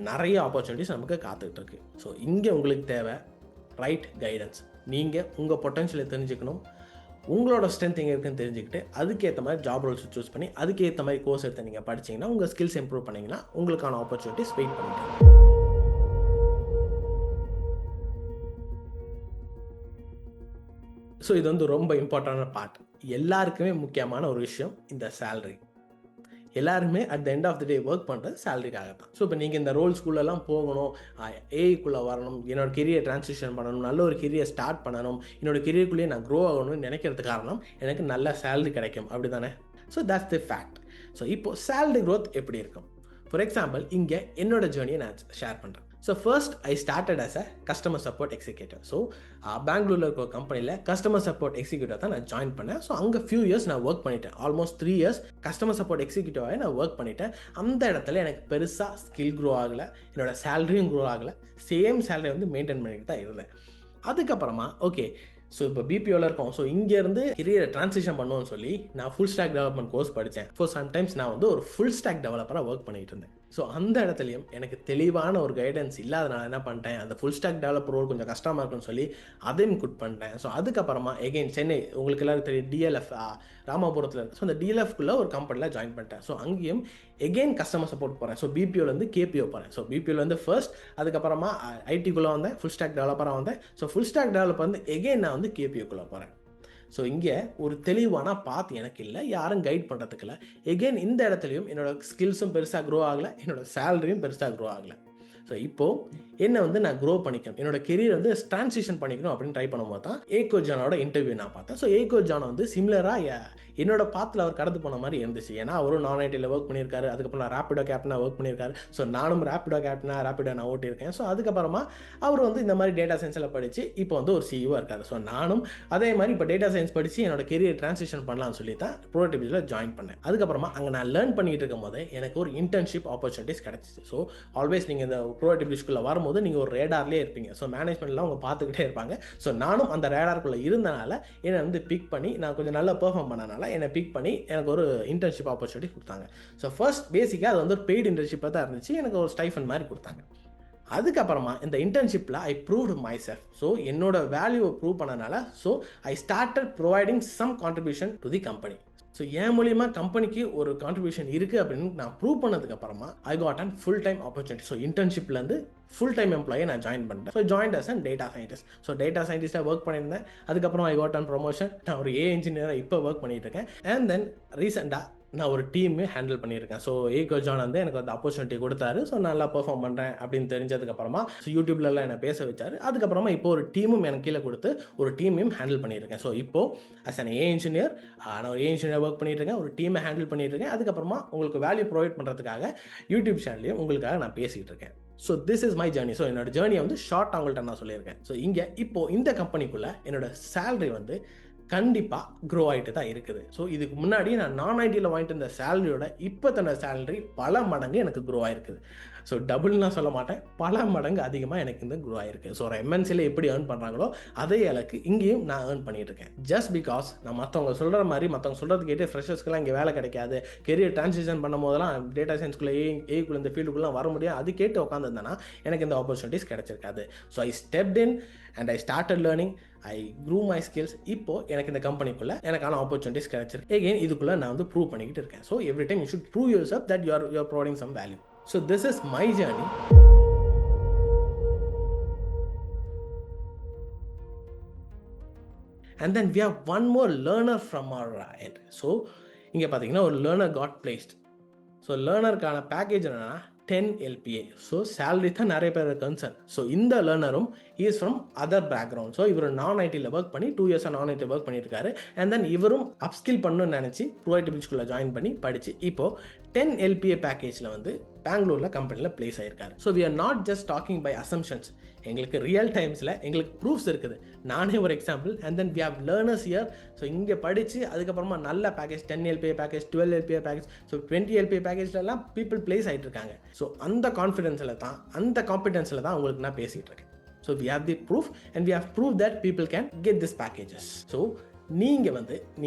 நிறைய ஆப்பர்ச்சுனிட்டிஸ் நமக்கு காத்துட்ருக்கு. ஸோ இங்கே உங்களுக்கு தேவை ரைட் கைடன்ஸ். நீங்கள் உங்கள் பொட்டன்ஷியலை தெரிஞ்சுக்கணும், உங்களோட ஸ்ட்ரென்த் எங்கே இருக்குன்னு தெரிஞ்சுக்கிட்டு அதுக்கேற்ற மாதிரி ஜாப் ரோல்ஸ் சூஸ் பண்ணி அதுக்கேற்ற மாதிரி கோர்ஸ் எடுத்து நீங்கள் படிச்சிங்கன்னா உங்கள் ஸ்கில்ஸ் இம்ப்ரூவ் பண்ணிங்கன்னா உங்களுக்கான ஆப்பர்ச்சுனிட்டிஸ் வெயிட் பண்ணிக்கலாம். ஸோ இது வந்து ரொம்ப இம்பார்ட்டண்டான பார்ட். எல்லாருக்குமே முக்கியமான ஒரு விஷயம் இந்த சேலரி. எல்லாருமே at the end of the day work பண்ணுறது சேலரிக்காக தான். ஸோ இப்போ நீங்கள் இந்த ரோல்ஸ்குள்ளெல்லாம் போகணும், ஏஐக்குள்ளே வரணும், என்னோட கெரியர் ட்ரான்சிஷன் பண்ணணும், நல்ல ஒரு கெரியர் ஸ்டார்ட் பண்ணணும், என்னோட கெரியருக்குள்ளேயே நான் க்ரோ ஆகணும்னு நினைக்கிறது காரணம் எனக்கு நல்ல சேலரி கிடைக்கும், அப்படி தானே? So that's the fact. So இப்போது சேலரி க்ரோத் எப்படி இருக்கும்? ஃபார் எக்ஸாம்பிள் இங்கே என்னோட ஜேர்னியை நான் ஷேர் பண்ணுறேன். So first I started as a customer support executive. So பெங்களூரில் இருக்க ஒரு கம்பெனியில் கஸ்டமர் சப்போர்ட் எக்ஸிக்யூட்டிவ் தான் நான் ஜாயின் பண்ணேன். ஸோ அங்கே ஃபியூ இயர்ஸ் நான் ஒர்க் பண்ணிட்டேன். ஆல்மோஸ்ட் 3 இயர்ஸ் கஸ்டமர் சப்போர்ட் எக்ஸிக்யூட்டிவாக நான் ஒர்க் பண்ணிட்டேன். அந்த இடத்துல எனக்கு பெருசாக ஸ்கில் க்ரோ ஆகலை, என்னோட சேலரியும் க்ரோ ஆகலை, சேம் சேலரி வந்து மெயின்டைன் பண்ணிட்டு தான் இருந்தேன். அதுக்கப்புறமா ஓகே, ஸோ இப்போ பிபிஓவில் இருக்கோம். ஸோ இங்கேருந்து கெரியரை ட்ரான்சிஷன் பண்ணுவோன்னு சொல்லி நான் ஃபுல் ஸ்டாக் டெவலப்மெண்ட் கோர்ஸ் படித்தேன். ஃபார் சம்டைம்ஸ் நான் வந்து ஒரு ஃபுல் ஸ்டாக் டெவலப்பராக ஒர்க் பண்ணிட்டு இருந்தேன். ஸோ அந்த இடத்துலையும் எனக்கு தெளிவான ஒரு கைடன்ஸ் இல்லாதனால என்ன பண்ணிட்டேன், அந்த ஃபுல் ஸ்டாக் டெவலப்பர் ரோல் கொஞ்சம் கஷ்டமாக இருக்குன்னு சொல்லி அதையும் குட் பண்ணிட்டேன். ஸோ அதுக்கப்புறமா எகெயின் சென்னை, உங்களுக்கு எல்லாரும் தெரியும் டிஎல்எஃப் ராமபுரத்தில் இருக்குது. ஸோ அந்த டிஎல்எஃப்குள்ளே ஒரு கம்பெனியில் ஜாயின் பண்ணிட்டேன். ஸோ அங்கேயும் எகெயின் கஸ்டமர் சப்போர்ட் போகிறேன். ஸோ பிபிஓலேருந்து கேபிஓ போகிறேன். ஸோ பிபிஓலேருந்து ஃபர்ஸ்ட், அதுக்கப்புறமா ஐடிக்குள்ளே வந்தேன், ஃபுல் ஸ்டாக் டெவலப்பராக வந்தேன். ஸோ ஃபுல் ஸ்டாக் டெவலப்பர் வந்து எகெயின் நான் வந்து கேபிஓக்குள்ளே போகிறேன். ஸோ இங்கே ஒரு தெளிவான பாத் எனக்கு இல்லை, யாரும் கைட் பண்ணுறதுக்கு இல்லை. எகெயின் இந்த இடத்துலையும் என்னோட ஸ்கில்ஸும் பெருசாக க்ரோ ஆகலை, என்னோட சேலரியும் பெருசாக க்ரோ ஆகலை. ஸோ இப்போது என்னை வந்து நான் க்ரோ பண்ணிக்கணும், என்னோட கெரியர் வந்து ட்ரான்சிஷன் பண்ணிக்கணும் அப்படின்னு ட்ரை பண்ணும்போது தான் ஏகோ ஜானோட இன்டர்வியூ நான் பார்த்தேன். ஸோ ஏகோ ஜான் வந்து சிமிலராக என்னோட பாத்தில் அவர் கடந்து போன மாதிரி இருந்துச்சு. ஏன்னா அவரும் நான் ஐடியில் ஒர்க் பண்ணியிருக்காரு, அதுக்கப்புறம் நான் ரேப்பிடோ கேப்டனாக ஒர்க் பண்ணியிருக்காரு. ஸோ நானும் ரேப்பிடோ கேப்டனாக ரேப்பிடோ நான் ஓட்டியிருக்கேன். ஸோ அதுக்கப்புறமா அவர் வந்து இந்த மாதிரி டேட்டா சயின்ஸில் படித்து இப்போ வந்து ஒரு சிஇஓ இருக்காரு. ஸோ நானும் அதே மாதிரி இப்போ டேட்டா சயின்ஸ் படித்து என்னோட கெரியர் ட்ரான்சிஷன் பண்ணலாம்னு சொல்லி தான் ப்ரோடக்டிவிட்டியில் ஜாயின் பண்ணேன். அதுக்கப்புறமா அங்கே நான் லேர்ன் பண்ணிட்டு இருக்கும் போது எனக்கு ஒரு இன்டர்ன்ஷிப் ஆப்பர்ச்சுனிட்டிஸ் கிடச்சிச்சு. ஸோ ஆல்வேஸ் நீங்கள் இந்த ப்ரோடக்டிவிட்டிஸ்குள்ளே வரும்போது நீங்கள் ஒரு ரேடார்லேயே இருப்பீங்க. ஸோ மேனேஜ்மெண்ட்லாம் அவங்க பார்த்துக்கிட்டே இருப்பாங்க. ஸோ நானும் அந்த ரேடார்க்குள்ளே இருந்தனால என்னை வந்து பிக் பண்ணி, நான் கொஞ்சம் நல்லா பெர்ஃபார்ம் பண்ணனால என்னை பிக் பண்ணி எனக்கு ஒரு இன்டர்ன்ஷிப் ஆப்பர்ச்சுனிட்டி கொடுத்தாங்க. ஸோ ஃபர்ஸ்ட் பேசிக்காக அது வந்து ஒரு பெய்டு இன்டர்ன்ஷிப்பாக தான் இருந்துச்சு. எனக்கு ஒரு ஸ்டைஃபன் மாதிரி கொடுத்தாங்க. அதுக்கப்புறமா இந்த இன்டர்ன்ஷிப்பில் I proved myself. So என்னோட வேல்யூவை ப்ரூவ் பண்ணனால so I started providing some contribution to the company. So என் மூலியமா கம்பெனிக்கு ஒரு கான்ட்ரிபியூஷன் இருக்குது அப்படின்னு நான் ப்ரூவ் பண்ணதுக்கப்புறமா I got an full time opportunity. So இன்டர்ன்ஷிப்லேருந்து ஃபுல் டைம் எம்ப்ளாயை நான் ஜாயின் பண்ணிட்டேன். So join as an data scientist. So data சயின்டிஸ்டாக ஒர்க் பண்ணியிருந்தேன். அதுக்கப்புறம் ஐ காட் அண்ட் ப்ரொமோஷன். நான் ஒரு இன்ஜினியராக இப்போ ஒர்க் பண்ணிட்டு இருக்கேன். அண்ட் தென் ரீசெண்டாக நான் ஒரு டீமே ஹேண்டில் பண்ணியிருக்கேன். ஸோ ஏகோ ஜான் வந்து எனக்கு அந்த ஆப்பர்ச்சுனிட்டி கொடுத்தாரு. ஸோ நல்லா பெர்ஃபார்ம் பண்ணுறேன் அப்படின்னு தெரிஞ்சதுக்கப்புறமா ஸோ யூடியூப்லலாம் என்னை பேச வச்சாரு. அதுக்கப்புறமா இப்போ ஒரு டீமும் எனக்கு கீழே கொடுத்து ஒரு டீமையும் ஹேண்டில் பண்ணியிருக்கேன். ஸோ இப்போது அஸ் அன் இன்ஜினியர் நான் ஒரு இன்ஜினியர் ஒர்க் பண்ணிட்டு இருக்கேன், ஒரு டீமை ஹேண்டில் பண்ணிட்டு இருக்கேன். அதுக்கப்புறமா உங்களுக்கு வேல்யூ ப்ரொவைட் பண்ணுறதுக்காக யூடியூப் சேனல்லையும் உங்களுக்காக நான் பேசிகிட்டு இருக்கேன். So this is my journey. So என்னோட ஜேர்னியை வந்து ஷார்ட் அவங்கள்ட்ட நான் சொல்லியிருக்கேன். ஸோ இங்கே இப்போது இந்த கம்பெனிக்குள்ளே என்னோட சேலரி வந்து கண்டிப்பாக க்ரோ ஆகிட்டு தான் இருக்குது. ஸோ இதுக்கு முன்னாடி நான் ஐடியில் வாங்கிட்டு இருந்த சேலரியோட இப்போ தன்ன சேலரி பல மடங்கு எனக்கு க்ரோ ஆகிருக்குது. ஸோ டபுள்லாம் சொல்ல மாட்டேன், பல மடங்கு அதிகமாக எனக்கு இந்த க்ரோ ஆகிருக்கு. ஸோ ஒரு எம்என்சியில் எப்படி ஏர்ன் பண்ணுறாங்களோ அதே அளவுக்கு இங்கேயும் நான் ஏர்ன் பண்ணிட்டு இருக்கேன். ஜஸ்ட் பிகாஸ் நான் மற்றவங்க சொல்கிற மாதிரி மற்றவங்க சொல்கிறது கேட்டு ஃப்ரெஷர்ஸ்க்கெல்லாம் இங்கே வேலை கிடைக்காது, கெரியர் ட்ரான்சிஷன் பண்ணும் போதெல்லாம் டேட்டா சயின்ஸ்குள்ளே ஏக்குள்ள இந்த ஃபீல்டுக்குள்ளே வர முடியாது, அது கேட்டு உட்காந்துருந்தேன்னா எனக்கு இந்த ஆப்பர்ச்சுனிட்டிஸ் கிடைச்சிருக்காது. So I stepped in and I started learning, I grew my skills. இப்போ எனக்கு இந்த கம்பெனிக்குள்ளே எனக்கான ஆப்பர்ச்சுனிட்டிஸ் கிடைச்சிருக்கு. எகெயின் இதுக்குள்ளே நான் வந்து ப்ரூவ் பண்ணிக்கிட்டு இருக்கேன். So every time you should prove yourself that you are providing some value. So this is my journey. And then we have one more learner from our end. So இங்கே பார்த்தீங்கன்னா ஒரு learner got placed. ஸோ லேர்னருக்கான பேக்கேஜ் என்னன்னா 10 LPA. ஸோ சேலரி தான் நிறைய பேர் கன்சர்ன். ஸோ இந்த லேர்னரும் is from other background. So இவர் நான் ஐடியில் ஒர்க் பண்ணி 2 இயர்ஸாக நான் ஐடியில் ஒர்க் பண்ணியிருக்காரு. அண்ட் தென் இவரும் அப்ஸ்கில் பண்ணணும்னு நினச்சி ப்ரோடக்டிவிட்டிக்குள்ளே ஜாயின் பண்ணி படித்து இப்போது 10 LPA பேக்கேஜில் வந்து பெங்களூரில் கம்பெனியில் பிளேஸ் ஆகிருக்காரு. So we are not just talking by assumptions. எங்களுக்கு ரியல் டைம்ஸில் எங்களுக்கு ப்ரூஃப்ஸ் இருக்குது. நானே ஒரு example. And then we have learners year. So இங்கே படித்து அதுக்கப்புறமா நல்ல package 10 LPA package, 12 LPA package, so 20 LPA பேக்கேஜ்லாம் பீப்புள் பிளேஸ் ஆகிட்டு இருக்காங்க. ஸோ அந்த கான்ஃபிடென்ஸில் தான், அந்த காம்பிடன்ஸில் தான் உங்களுக்கு நான் பேசிகிட்டு இருக்கேன். So we have the proof and we have prove that people can get this packages. So நீங்கள் வந்து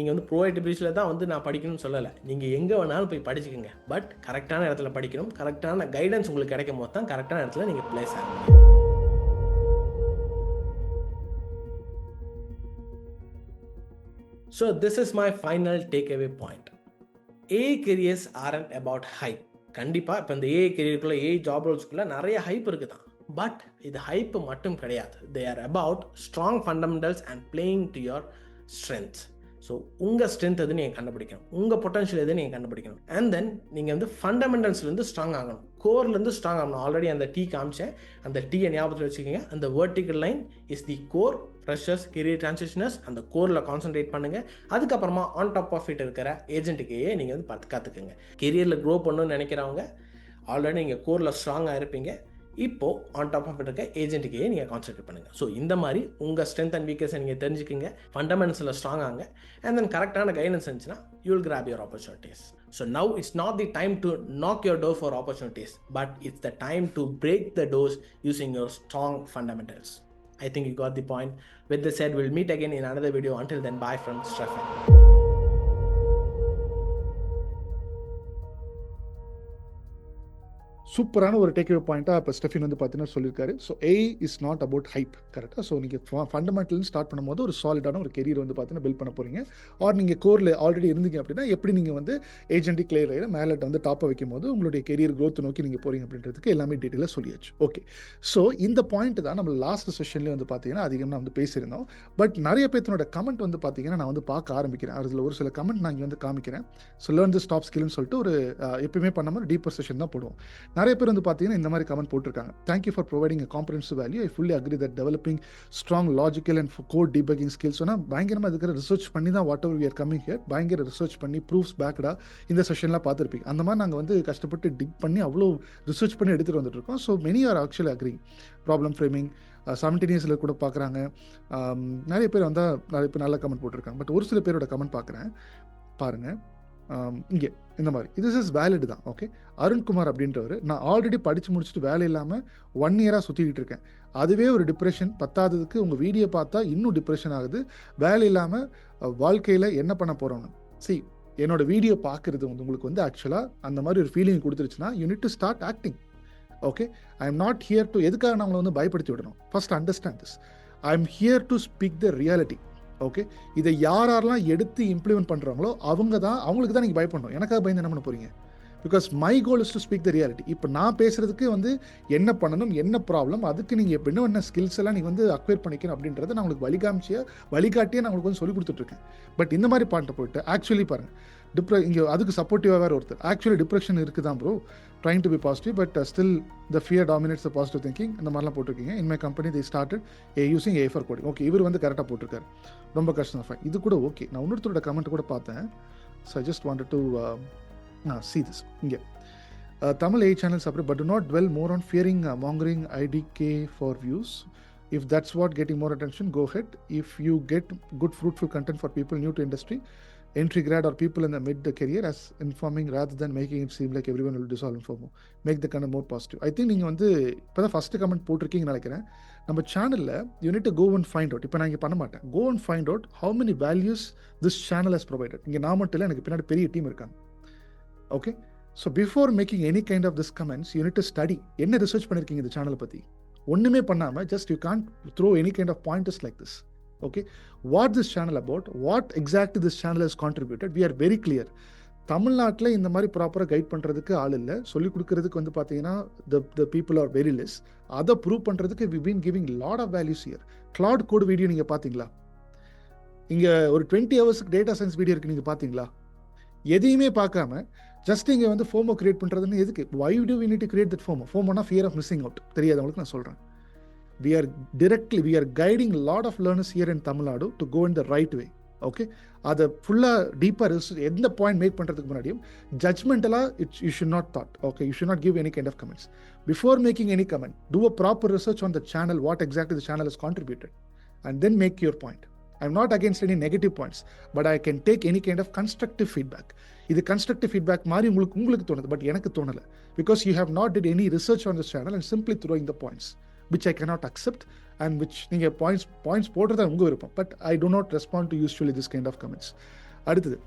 ப்ரோவைட் பிரிட்ஜில் தான் வந்து நான் படிக்கணும்னு சொல்லலை. நீங்கள் எங்கே வேணாலும் போய் படிச்சுக்கோங்க. பட் கரெக்டான இடத்துல படிக்கணும். கரெக்டான கைடன்ஸ் உங்களுக்கு கிடைக்கும் போது தான் கரெக்டான இடத்துல நீங்கள் பிளேஸ் ஆகணும். So this is my final takeaway point. AI careers aren't about hype. கண்டிப்பாக இப்போ இந்த AI கெரியருக்குள்ளே, AI ஜாப் ரோல்ஸ்க்குள்ளே நிறைய ஹைப் இருக்குது தான். பட் இது ஹைப்பு மட்டும் கிடையாது. They are about strong fundamentals and playing to your strengths. So உங்கள் ஸ்ட்ரென்த் எது நீங்கள் கண்டுபிடிக்கணும், உங்கள் பொட்டன்ஷியல் எது நீங்கள் கண்டுபிடிக்கணும். அண்ட் தென் நீங்கள் வந்து ஃபண்டமெண்டல்ஸ்லேருந்து ஸ்ட்ராங் ஆகணும், கோர்லேருந்து ஸ்ட்ராங் ஆகணும். ஆல்ரெடி அந்த டீ காமிச்சேன், அந்த டீயை ஞாபகத்தில் வச்சுக்கோங்க. அந்த vertical line is the core. Freshers, career transitioners அந்த கோரில் கான்சன்ட்ரேட் பண்ணுங்கள். அதுக்கப்புறமா ஆன் டாப் ஆஃப் இட் இருக்கிற ஏஜென்ட்டுக்கையே நீங்கள் வந்து பார்த்து கற்றுக்குங்க. கெரியரில் க்ரோ பண்ணணும்னு நினைக்கிறவங்க ஆல்ரெடி நீங்கள் கோரில் ஸ்ட்ராங்காக இருப்பீங்க. இப்போ ஆன் டாப் ஆஃப் இருக்க ஏஜென்ட்டுக்கே நீங்கள் கான்சென்ட்ரேட் பண்ணுங்கள். ஸோ இந்த மாதிரி உங்கள் ஸ்ட்ரென்த் அண்ட் வீக்னஸை நீங்கள் தெரிஞ்சுக்கிங்க, ஃபண்டமெண்டல்ஸில் ஸ்ட்ராங் ஆங்க, அண்ட் தென் கரெக்டான கைடன்ஸ் இருந்துச்சுன்னா you will graph your opportunities. So now it's not the time to knock your door for opportunities, but it's the time to break the doors using your strong fundamentals. I think you got the point. With this said, we'll meet again in another video. Until then, bye from Stefan. சூப்பரான ஒரு டேக்அவே பாயிண்ட்டாக இப்போ ஸ்டெஃபின் வந்து பார்த்தீங்கன்னா சொல்லியிருக்காரு. So AI is not about hype, கரெக்டாக. ஸோ நீங்கள் ஃபண்டமெண்டல் ஸ்டார்ட் பண்ணும்போது ஒரு சாலிடான ஒரு கெரியர் வந்து பார்த்தீங்கன்னா பில்ட் பண்ண போகிறீங்க. ஆர் நீங்கள் கோரில் ஆல்ரெடி இருந்தீங்க அப்படின்னா எப்படி நீங்கள் வந்து ஏஜென்டி கிளியர் ஆகிட மேலே வந்து டாப்பை வைக்கும் போது உங்களுடைய கெரியர் க்ரோத் நோக்கி நீங்கள் போகிறீங்க அப்படின்றதுக்கு எல்லாமே டீட்டெயிலாக சொல்லியாச்சு. ஓகே, ஸோ இந்த பாயிண்ட் தான் நம்ம லாஸ்ட் செஷன்லேயே வந்து பார்த்தீங்கன்னா அதிகமாக வந்து பேசியிருந்தோம். பட் நிறைய பேர்த்தனோட கமெண்ட் வந்து பார்த்தீங்கன்னா நான் வந்து பார்க்க ஆரம்பிக்கிறேன். அதில் ஒரு சில கமெண்ட் நான் இங்கே வந்து காமிக்கிறேன். ஸோ லேர்ன் தி ஸ்டாப் ஸ்கில்னு சொல்லிட்டு ஒரு எப்பயுமே பண்ணாமல் டீப்பர் செஷன் தான் போடுவோம். நிறைய பேர் வந்து பார்த்தீங்கன்னா இந்த மாதிரி கமெண்ட் போட்டிருக்காங்க. Thank you for providing comprehensive value. I fully agree that developing strong logical and code debugging skills. சொன்னால் பயங்கரமாக இருக்கிற ரிசர்ச் பண்ணி தான் whatever we are coming here, பயங்கர ரிசர்ச் பண்ணி ப்ரூஃப்ஸ் பேக்டாக இந்த செஷன்லாம் பார்த்துருப்பீங்க. அந்த மாதிரி நாங்கள் வந்து கஷ்டப்பட்டு டிக் பண்ணி அவ்வளோ ரிசர்ச் பண்ணி எடுத்துகிட்டு வந்துட்டு இருக்கோம். So many are actually agree. Problem framing 17 இயர்ஸில் கூட பார்க்குறாங்க. நிறைய பேர் வந்தால் நிறைய பேர் நல்ல கமெண்ட் போட்டிருக்காங்க. பட் ஒரு சில பேரோட கமெண்ட் பார்க்குறேன் பாருங்கள். இங்கே இந்த மாதிரி இது இஸ் வேலிட் தான். ஓகே, அருண்குமார் அப்படின்றவர், நான் ஆல்ரெடி படித்து முடிச்சுட்டு வேலை இல்லாமல் 1 இயராக சுற்றிக்கிட்டு இருக்கேன். அதுவே ஒரு டிப்ரெஷன். பத்தாததுக்கு உங்கள் வீடியோ பார்த்தா இன்னும் டிப்ரெஷன் ஆகுது. வேலை இல்லாமல் வாழ்க்கையில் என்ன பண்ண போகிறோன்னு. என்னோட வீடியோ பார்க்குறது வந்து உங்களுக்கு வந்து ஆக்சுவலாக அந்த மாதிரி ஒரு ஃபீலிங் கொடுத்துருச்சுன்னா you need to start acting. Okay, I am not here to எதுக்காக நான் உங்களை வந்து பயப்படுத்தி விடணும். First understand this. I am here to speak the reality. Okay, இதை யாரெல்லாம் எடுத்து இம்ப்ளிமெண்ட் பண்ணுறாங்களோ அவங்களுக்கு தான் நீங்கள் பயப்படணும். எனக்காக பயந்து என்ன பண்ண போகிறீங்க? Because my goal is to speak the reality. இப்போ நான் பேசுகிறதுக்கு வந்து என்ன பண்ணணும், என்ன ப்ராப்ளம், அதுக்கு நீங்கள் எப்படின்னா என்ன ஸ்கில்ஸ் எல்லாம் நீங்கள் வந்து அக்வயர் பண்ணிக்கணும் அப்படின்றத நான் உங்களுக்கு வழிகாட்டியே நான் உங்களுக்கு வந்து சொல்லி கொடுத்துட்ருக்கேன். பட் இந்த மாதிரி பாயிண்ட்டை போயிட்டு ஆக்சுவலி பாருங்கள், இங்கே அதுக்கு சப்போர்ட்டிவாக வேறு ஒருத்தர் ஆக்சுவலி டிப்ரெஷன் இருக்குது தான் bro, trying to be positive but still the fear dominates the positive thinking. இந்த மாதிரிலாம் போட்டிருக்கீங்க. In my company the started using AI for coding. Okay, இவர் வந்து கரெக்டாக போட்டிருக்காரு. ரொம்ப கஷ்டம் ஃபைன். இது கூட ஓகே. நான் இன்னொருத்தரோட கமெண்ட் கூட பார்த்தேன். So I just wanted to see this. இங்கே தமிழ் ஏஐ சேனல்ஸ் அப்படி but do not dwell more on fearing mongering IDK for views. If that's what getting more attention, go ahead. If you get good fruitful content for people new to industry, entry grad or people in the mid career as informing rather than making it seem like everyone will dissolve and FOMO. Make the content more positive. I think நீங்கள் வந்து இப்போ தான் ஃபஸ்ட்டு கமெண்ட் போட்டிருக்கீங்கன்னு நினைக்கிறேன். நம்ம சேனலில் you need to go and find out. இப்போ நான் இங்கே பண்ண மாட்டேன். Go and find out how many values this channel has provided. இங்கே நான் மட்டும் இல்லை, எனக்கு பின்னாடி பெரிய டீம் இருக்காங்க. Okay, so before making any kind of this comments you need to study. என்ன ரிசர்ச் பண்ணியிருக்கீங்க இந்த சேனலை பற்றி? ஒன்றுமே பண்ணாமல் just you can't throw any kind of pointers like this. Okay, what this channel about, what exactly this channel has contributed, we are very clear. தமிழ்நாட்டில் இந்த மாதிரி ப்ராப்பராக கைட் பண்ணுறதுக்கு ஆள் இல்லை. சொல்லிக் கொடுக்கறதுக்கு வந்து பார்த்தீங்கன்னா the people are very less. அதை ப்ரூவ் பண்ணுறதுக்கு we been giving lot of values here. cloud code video நீங்கள் பார்த்தீங்களா? இங்கே ஒரு 20 ஹவர்ஸுக்கு டேட்டா சயின்ஸ் வீடியோ இருக்குது, நீங்கள் பார்த்தீங்களா? எதையுமே பார்க்காம ஜஸ்ட் இங்கே வந்து ஃபோமோ கிரியேட் பண்ணுறதுன்னு எதுக்கு? why do we need to create that FOMO? FOMOனா fear of missing out. தெரியாதவங்களுக்கு நான் சொல்கிறேன். We are guiding a lot of learners here in Tamil Nadu to go in the right way. Okay, அதை ஃபுல்லாக டீப்பாக எந்த பாயிண்ட் மேக் பண்ணுறதுக்கு முன்னாடியும் ஜட்மெண்டலாக you should not thought. Okay, you should not give any kind of comments. Before making any comment, do a proper research on the channel, what exactly the channel has contributed, and then make your point. I'm not against any negative points, but I can take any kind of constructive feedback. இது constructive feedback மாதிரி உங்களுக்கு தோணுது, பட் எனக்கு தோணலை. Because you have not did any research on this channel and simply throwing the points, which I cannot accept, and which நீங்கள் பாயிண்ட்ஸ் போடுறதா உங்கள் விருப்பம். But I do not respond to usually this kind of comments. அடுத்தது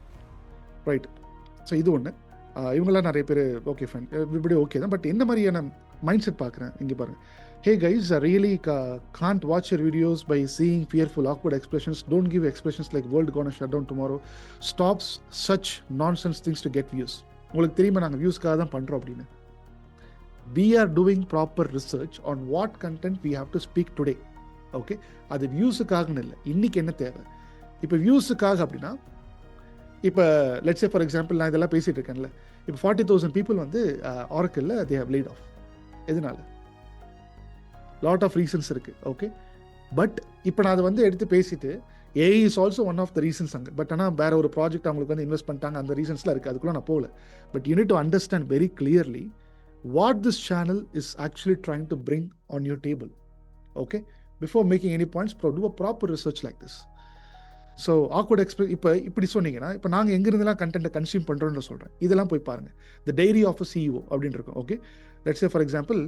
ரைட். ஸோ இது ஒன்று. இவங்களாம் நிறைய பேர் ஓகே ஃபைன், இப்படி ஓகே தான். பட் என்ன மாதிரியான மைண்ட் செட் பார்க்குறேன் இங்கே பாருங்கள். Hey guys, I really can't watch your videos by seeing fearful, awkward expressions. Don't give expressions like world gonna shut down tomorrow. Stop such nonsense things to get views. உங்களுக்கு தெரியுமா நாங்கள் வியூஸ்க்காக தான் பண்ணுறோம் அப்படின்னு. We are doing proper research on what content we have to speak today. Okay, அது வியூஸுக்காகன்னு இல்லை. இன்றைக்கி என்ன தேவை? இப்போ வியூஸுக்காக அப்படின்னா, இப்போ லெட்ஸ் சே ஃபார் எக்ஸாம்பிள் நான் இதெல்லாம் பேசிகிட்டு இருக்கேன்ல, இப்போ 40,000 people வந்து ஆரக்கிளில் they have laid off. எதனால? லாட் ஆஃப் ரீசன்ஸ் இருக்குது. ஓகே, பட் இப்போ நான் அதை வந்து எடுத்து பேசிட்டு AI is also one of the reasons அங்கே. பட் ஆனால் வேறு ஒரு ப்ராஜெக்ட் அவங்களுக்கு வந்து இன்வெஸ்ட் பண்ணிட்டாங்க, அந்த ரீசன்ஸ்லாம் இருக்குது, அதுக்குள்ளே நான் போகல. But you need to understand very clearly what this channel is actually trying to bring on your table. Okay, before making any points, do a proper research like this. So awkward express இப்போ இப்படி சொன்னீங்கன்னா, இப்போ நாங்கள் எங்கேருந்துலாம் கண்டென்ட்டை கன்சியூம் பண்ணுறோன்னு சொல்கிறேன், இதெல்லாம் போய் பாருங்கள். த டைரி ஆஃப் அ சிஇஓ அப்படின்னு இருக்கும். Okay, let's say for example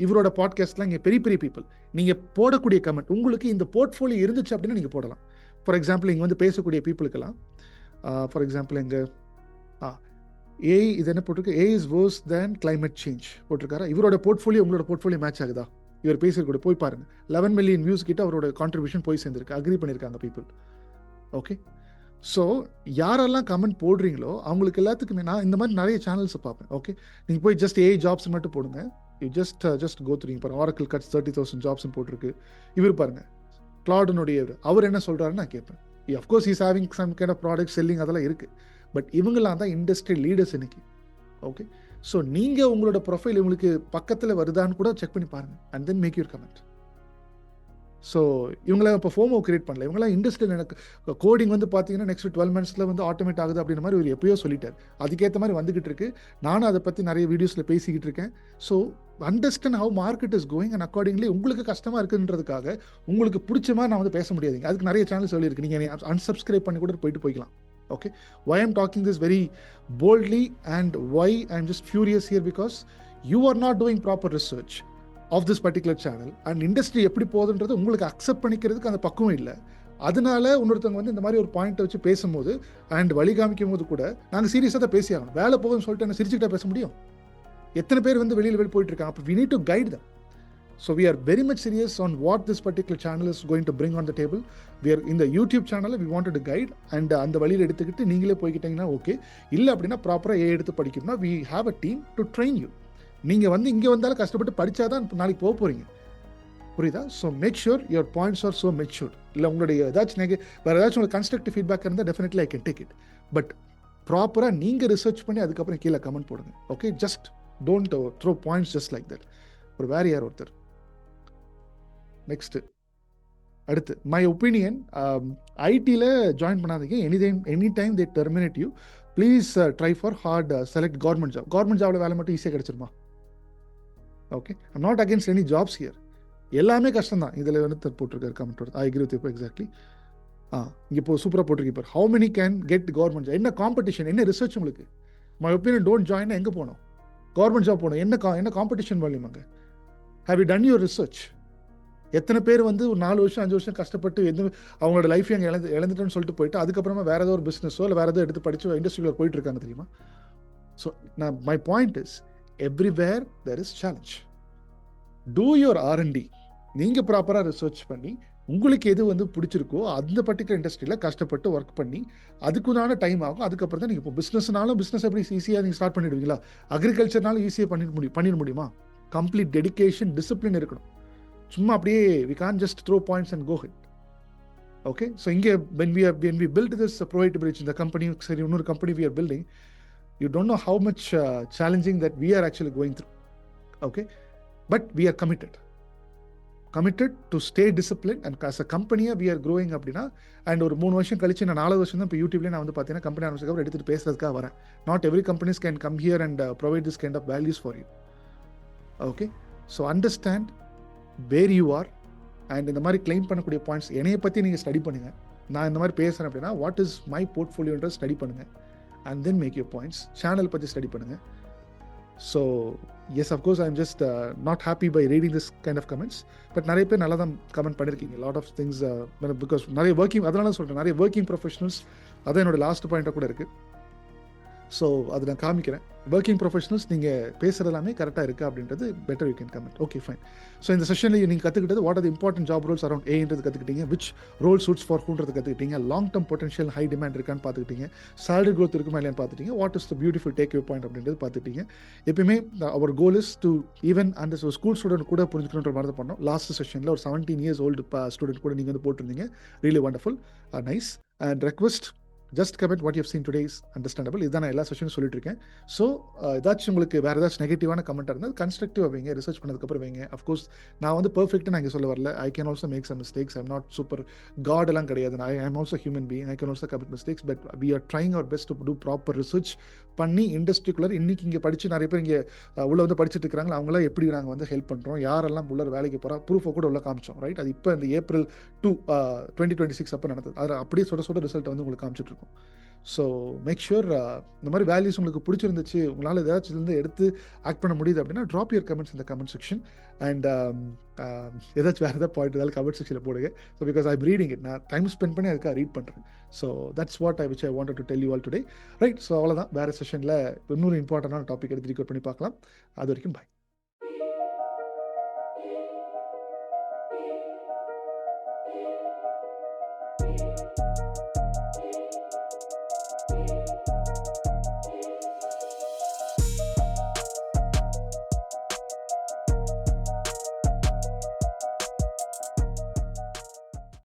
இவரோட பாட்காஸ்ட்லாம் இங்கே பெரிய பெரிய பீப்புள், நீங்கள் போடக்கூடிய கமெண்ட் உங்களுக்கு இந்த போர்ட்ஃபோலியோ இருந்துச்சு அப்படின்னா நீங்கள் போடலாம். ஃபார் எக்ஸாம்பிள் இங்கே வந்து பேசக்கூடிய பீப்புளுக்கெல்லாம் ஃபார் எக்ஸாம்பிள் எங்கள் ஏஐ இது என்ன போட்டிருக்கு, AI is worse than climate change போட்டிருக்காரா? இவரோட போர்ட்ஃபோலியோ உங்களோட போர்ட்ஃபோலியோ மேட்ச் ஆகுதா? இவர் பேசுறது கூட போய் பாருங்க. 11 மில்லியன் வியூஸ் கிட்ட அவரோட கான்ட்ரிபியூஷன் போய் சேர்ந்துருக்கு, அக்ரி பண்ணியிருக்காங்க பீப்புள். ஓகே, ஸோ யாரெல்லாம் கமெண்ட் போடுறீங்களோ அவங்களுக்கு எல்லாத்துக்குமே நான் இந்த மாதிரி நிறைய சேனல்ஸ் பார்ப்பேன். ஓகே, நீங்கள் போய் ஜஸ்ட் ஏஐ ஜாப்ஸ் மட்டும் போடுங்க, யூ ஜஸ்ட் கோ த்ரூ. பாருங்க, ஆரக்கிள் கட்ஸ் 30,000 ஜாப்ஸ்ன்னு போட்டிருக்கு. இவர் பாருங்க, கிளாடனுடைய அவர் என்ன சொல்கிறாருன்னு நான் கேட்பேன். Of course is having some kind of product selling அதெல்லாம் இருக்குது, பட் இவங்கெல்லாம் தான் இண்டஸ்ட்ரி லீடர்ஸ் இன்னைக்கு. ஓகே, ஸோ நீங்கள் உங்களோட ப்ரொஃபைல் உங்களுக்கு பக்கத்தில் வருதான்னு கூட செக் பண்ணி பாருங்கள், and then make your comment. So இவங்களாம் இப்போ ஃபோமோ கிரியேட் பண்ணல, இவங்களாம் இண்டஸ்ட்ரியில் எனக்கு கோடிங் வந்து பார்த்தீங்கன்னா நெக்ஸ்ட் 12 monthsல வந்து ஆட்டோமேட் ஆகுது அப்படின்ற மாதிரி ஒரு எப்பயோ சொல்லிட்டார். அதுக்கேற்ற மாதிரி வந்துகிட்டு இருக்கு. நானும் அதை பற்றி நிறைய வீடியோஸில் பேசிக்கிட்டு இருக்கேன். So understand how market is going and accordingly உங்களுக்கு கஷ்டமாக இருக்குன்றதுக்காக உங்களுக்கு பிடிச்ச மாதிரி நான் வந்து பேச முடியாதுங்க. அதுக்கு நிறைய சேனல் சொல்லியிருக்கு, நீங்கள் அன்சப்ஸ்கிரைப் பண்ணி கூட போயிட்டு போய்க்கலாம். Okay, why I'm talking this very boldly and why I'm just furious here, because you are not doing proper research of this particular channel and industry எப்படி போகுதுன்றது உங்களுக்கு அக்செப்ட் பண்ணிக்கிறதுக்கு அந்த பக்குவம் இல்லை. அதனால இன்னொருத்தவங்க வந்து இந்த மாதிரி ஒரு பாயிண்ட்டை வச்சு பேசும்போது அண்ட் வழி காமிக்கும் போது கூட நாங்கள் சீரியஸாக தான் பேசி ஆகணும். வேலை போகுதுன்னு சொல்லிட்டு என்ன சிரிச்சுக்கிட்டா பேச முடியும்? எத்தனை பேர் வந்து வெளியில் போயிட்டு இருக்காங்க. அப்போ we need to guide them. So we are very much serious on what this particular channel is going to bring on the table. We are in the YouTube channel, we wanted to guide and அந்த வழியில் எடுத்துக்கிட்டு நீங்களே போய்கிட்டீங்கன்னா ஓகே. இல்லை அப்படின்னா ப்ராப்பராக எடுத்து படிக்கணும்னா we have a team to train you. நீங்கள் வந்து இங்கே வந்தாலும் கஷ்டப்பட்டு படித்தாதான் நாளைக்கு போக போகிறீங்க, புரியுதா? So make sure your points are so matured. இல்லை உங்களுடைய ஏதாச்சும் வேறு ஏதாச்சும் உங்களுக்கு கன்ஸ்ட்ரக்டிவ் ஃபீட்பேக் இருந்தால் definitely I can take it. But ப்ராப்பராக நீங்கள் ரிசர்ச் பண்ணி அதுக்கப்புறம் கீழே கமெண்ட் போடுங்க. Okay, just don't throw points just like that. ஒரு வேறு யார் ஒருத்தர் நெக்ஸ்ட்டு அடுத்து மை ஒப்பீனியன், ஐடியில் ஜாயின் பண்ணாதீங்க. Any time they terminate you. Please try for hard select government job. Government ஜாபில் வேலை மட்டும் ஈஸியாக கிடச்சிருமா? Okay, I'm not against any jobs here. எல்லாமே கஷ்டம் தான். இதில் வந்து போட்டிருக்காரு comment, I agree with you exactly. இங்கே இப்போ சூப்பராக போட்டிருக்கு. இப்போ how many can get government job? என்ன காம்படிஷன், என்ன ரிசர்ச் உங்களுக்கு? My opinion, don't join. எங்கே போகணும்? கவர்மெண்ட் ஜாப் போகணும். என்ன காம்படிஷன் வால்யூமாங்க? Have you done your research? எத்தனை பேர் வந்து ஒரு 4 வருஷம் 5 வருஷம் கஷ்டப்பட்டு அவங்களோட லைஃப் அங்கே இழந்துட்டேன்னு சொல்லிட்டு போயிட்டு அதுக்கப்புறமா வேறு ஏதோ ஒரு பிஸ்னஸோ இல்லை வேறு ஏதோ எடுத்து படித்து இண்டஸ்ட்ரியில் போயிட்டு இருக்காங்க, தெரியுமா? ஸோ நான் my point is everywhere there is challenge. Do your R&D. நீங்கள் ப்ராப்பராக ரிசர்ச் பண்ணி உங்களுக்கு எது வந்து பிடிச்சிருக்கோ அந்த பர்டிகுலர் இண்டஸ்ட்ரியில் கஷ்டப்பட்டு ஒர்க் பண்ணி அதுக்குண்டான டைம் ஆகும். அதுக்கப்புறம் தான் நீங்கள் இப்போ பிஸ்னஸ்னாலும் பிஸ்னஸ் எப்படி ஈஸியாக நீங்கள் ஸ்டார்ட் பண்ணிடுவீங்களா? அக்ரிகல்ச்சர்னாலும் ஈஸியாக பண்ணிட முடியுமா? கம்ப்ளீட் டெடிகேஷன், டிசிப்ளின் இருக்கணும். சும்மா அப்படியே we can't just throw points and go ahead. Okay, so இங்கே when we built this Provide Bridge, இந்த கம்பெனி சரி இன்னொரு company we are building, you don't know how much challenging that we are actually going through. Okay, but we are committed to stay disciplined and as a company we are growing அப்படின்னா. அண்ட் ஒரு 3 வருஷம் கழிச்சு நான் 4 வருஷம் தான் இப்போ யூடியூப்லேயே நான் வந்து பார்த்தீங்கன்னா கம்பெனி ஆரம்பிச்சதுக்கப்புறம் எடுத்துகிட்டு பேசுறதுக்காக வரேன். Not every companies can come here and provide this kind of values for you. Okay, so understand where you are and இந்த மாதிரி கிளைம் பண்ணக்கூடிய பாயிண்ட்ஸ் என்னையை பற்றி நீங்கள் ஸ்டடி பண்ணுங்கள். நான் இந்த மாதிரி பேசுகிறேன் அப்படின்னா வாட் இஸ் மை போர்ட்ஃபோலியோன்ற ஸ்டடி பண்ணுங்கள் and then make your points. Channel பற்றி ஸ்டடி பண்ணுங்கள். So yes, of course I am just not happy by reading this kind of comments. But நிறைய பேர் நல்லா தான் கமெண்ட் பண்ணியிருக்கீங்க. லாட் ஆஃப் திங்ஸ் பிகாஸ் நிறைய ஒர்க்கிங், அதனால சொல்கிறேன் நிறைய ஒர்க்கிங் ப்ரொஃபஷனல்ஸ். அதான் என்னோட லாஸ்ட் பாயிண்ட்டாக கூட இருக்குது. ஸோ அது நான் காமிக்கிறேன். ஒர்க்கிங் ப்ரொஃபஷனல்ஸ் நீங்கள் பேசுகிறது எல்லாமே கரெக்டாக இருக்குது அப்படின்றது better you can comment. Okay fine. So இந்த செஷனில் நீங்கள் கற்றுக்கிட்டது what are the important job roles around ஏன்றது கற்றுக்கிட்டீங்க. விச் ரோல் சூட்ஸ் ஃபார் ஹூன்றது கற்றுக்கிட்டீங்க. Long term potential high demand இருக்கான்னு பார்த்துக்கிட்டீங்க. சேலரி க்ரோத் இருக்குமா இல்லையான்னு பார்த்துட்டீங்க. What is the beautiful take you point அப்படின்றது பார்த்துக்கிட்டீங்க. எப்பயுமே our goal is to even அந்த ஸ்கூல் ஸ்டூடெண்ட் கூட புரிஞ்சுக்கணுன்ற மாதிரி தான் பண்ணோம். லாஸ்ட் செஷனில் ஒரு 17 years old ஸ்டூடெண்ட் கூட நீங்கள் வந்து போட்டிருந்தீங்க. Really wonderful, nice. And request just comment what you have seen today is understandable. இதுதான் நான் எல்லா செஷனும் சொல்லிட்டு இருக்கேன். ஸோ ஏதாச்சும் உங்களுக்கு வேறு ஏதாச்சும் நெகட்டிவான கமெண்ட்டாக இருந்தால் கன்ஸ்ட்ரக்டிவாக வைங்க, ரிசர்ச் பண்ணதுக்கப்புறம் வைங்க. அஃப்கோர்ஸ் நான் வந்து பர்ஃபெக்டாக நான் இங்கே சொல்ல வரல. I can also make some mistakes. I'm not super God எல்லாம் கிடையாது. I am also human being. I can also commit mistakes. But we are trying our best to do proper research, பண்ணி இண்டஸ்ட்ரிக்குள்ளே இன்னைக்கு இங்கே படித்து நிறைய பேர் இங்கே உள்ள வந்து படிச்சுட்டு இருக்கிறாங்க, அவங்களாம் எப்படி நாங்கள் வந்து ஹெல்ப் பண்ணுறோம், யாரெல்லாம் உள்ள வேலைக்கு போகிறோம், ப்ரூஃபை கூட உள்ள காமிச்சோம், ரைட்? அது இப்போ இந்த April 2, 2026 அப்போ நடந்தது. அதில் அப்படியே சொல்ல ரிசல்ட் வந்து உங்களுக்கு காமிச்சிட்டு இருக்கோம். ஸோ மேக் ஷூர் இந்த மாதிரி வேல்யூஸ் உங்களுக்கு பிடிச்சிருந்துச்சு, உங்களால் ஏதாச்சும் இருந்து எடுத்து ஆக்ட் பண்ண முடியுது அப்படின்னா ட்ராப் யுவர் கமெண்ட்ஸ் இந்த கமெண்ட் செக்ஷன். அண்ட் ஏதாச்சும் வேறு ஏதாவது பாயிண்ட் ஏதாவது கமெண்ட் செக்ஷனில் போடுங்க. So because I'm reading it, நான் டைம் ஸ்பெண்ட் பண்ணி அதுக்காக ரீட் பண்ணுறேன். So that's what I wanted to tell you all today, right? So அவ்வளோதான். வேறு செஷனில் இன்னொரு இம்பார்ட்டண்டான டாபிக் எடுத்து ரெக்கார்ட் பண்ணி பார்க்கலாம். அது வரைக்கும் பாய்.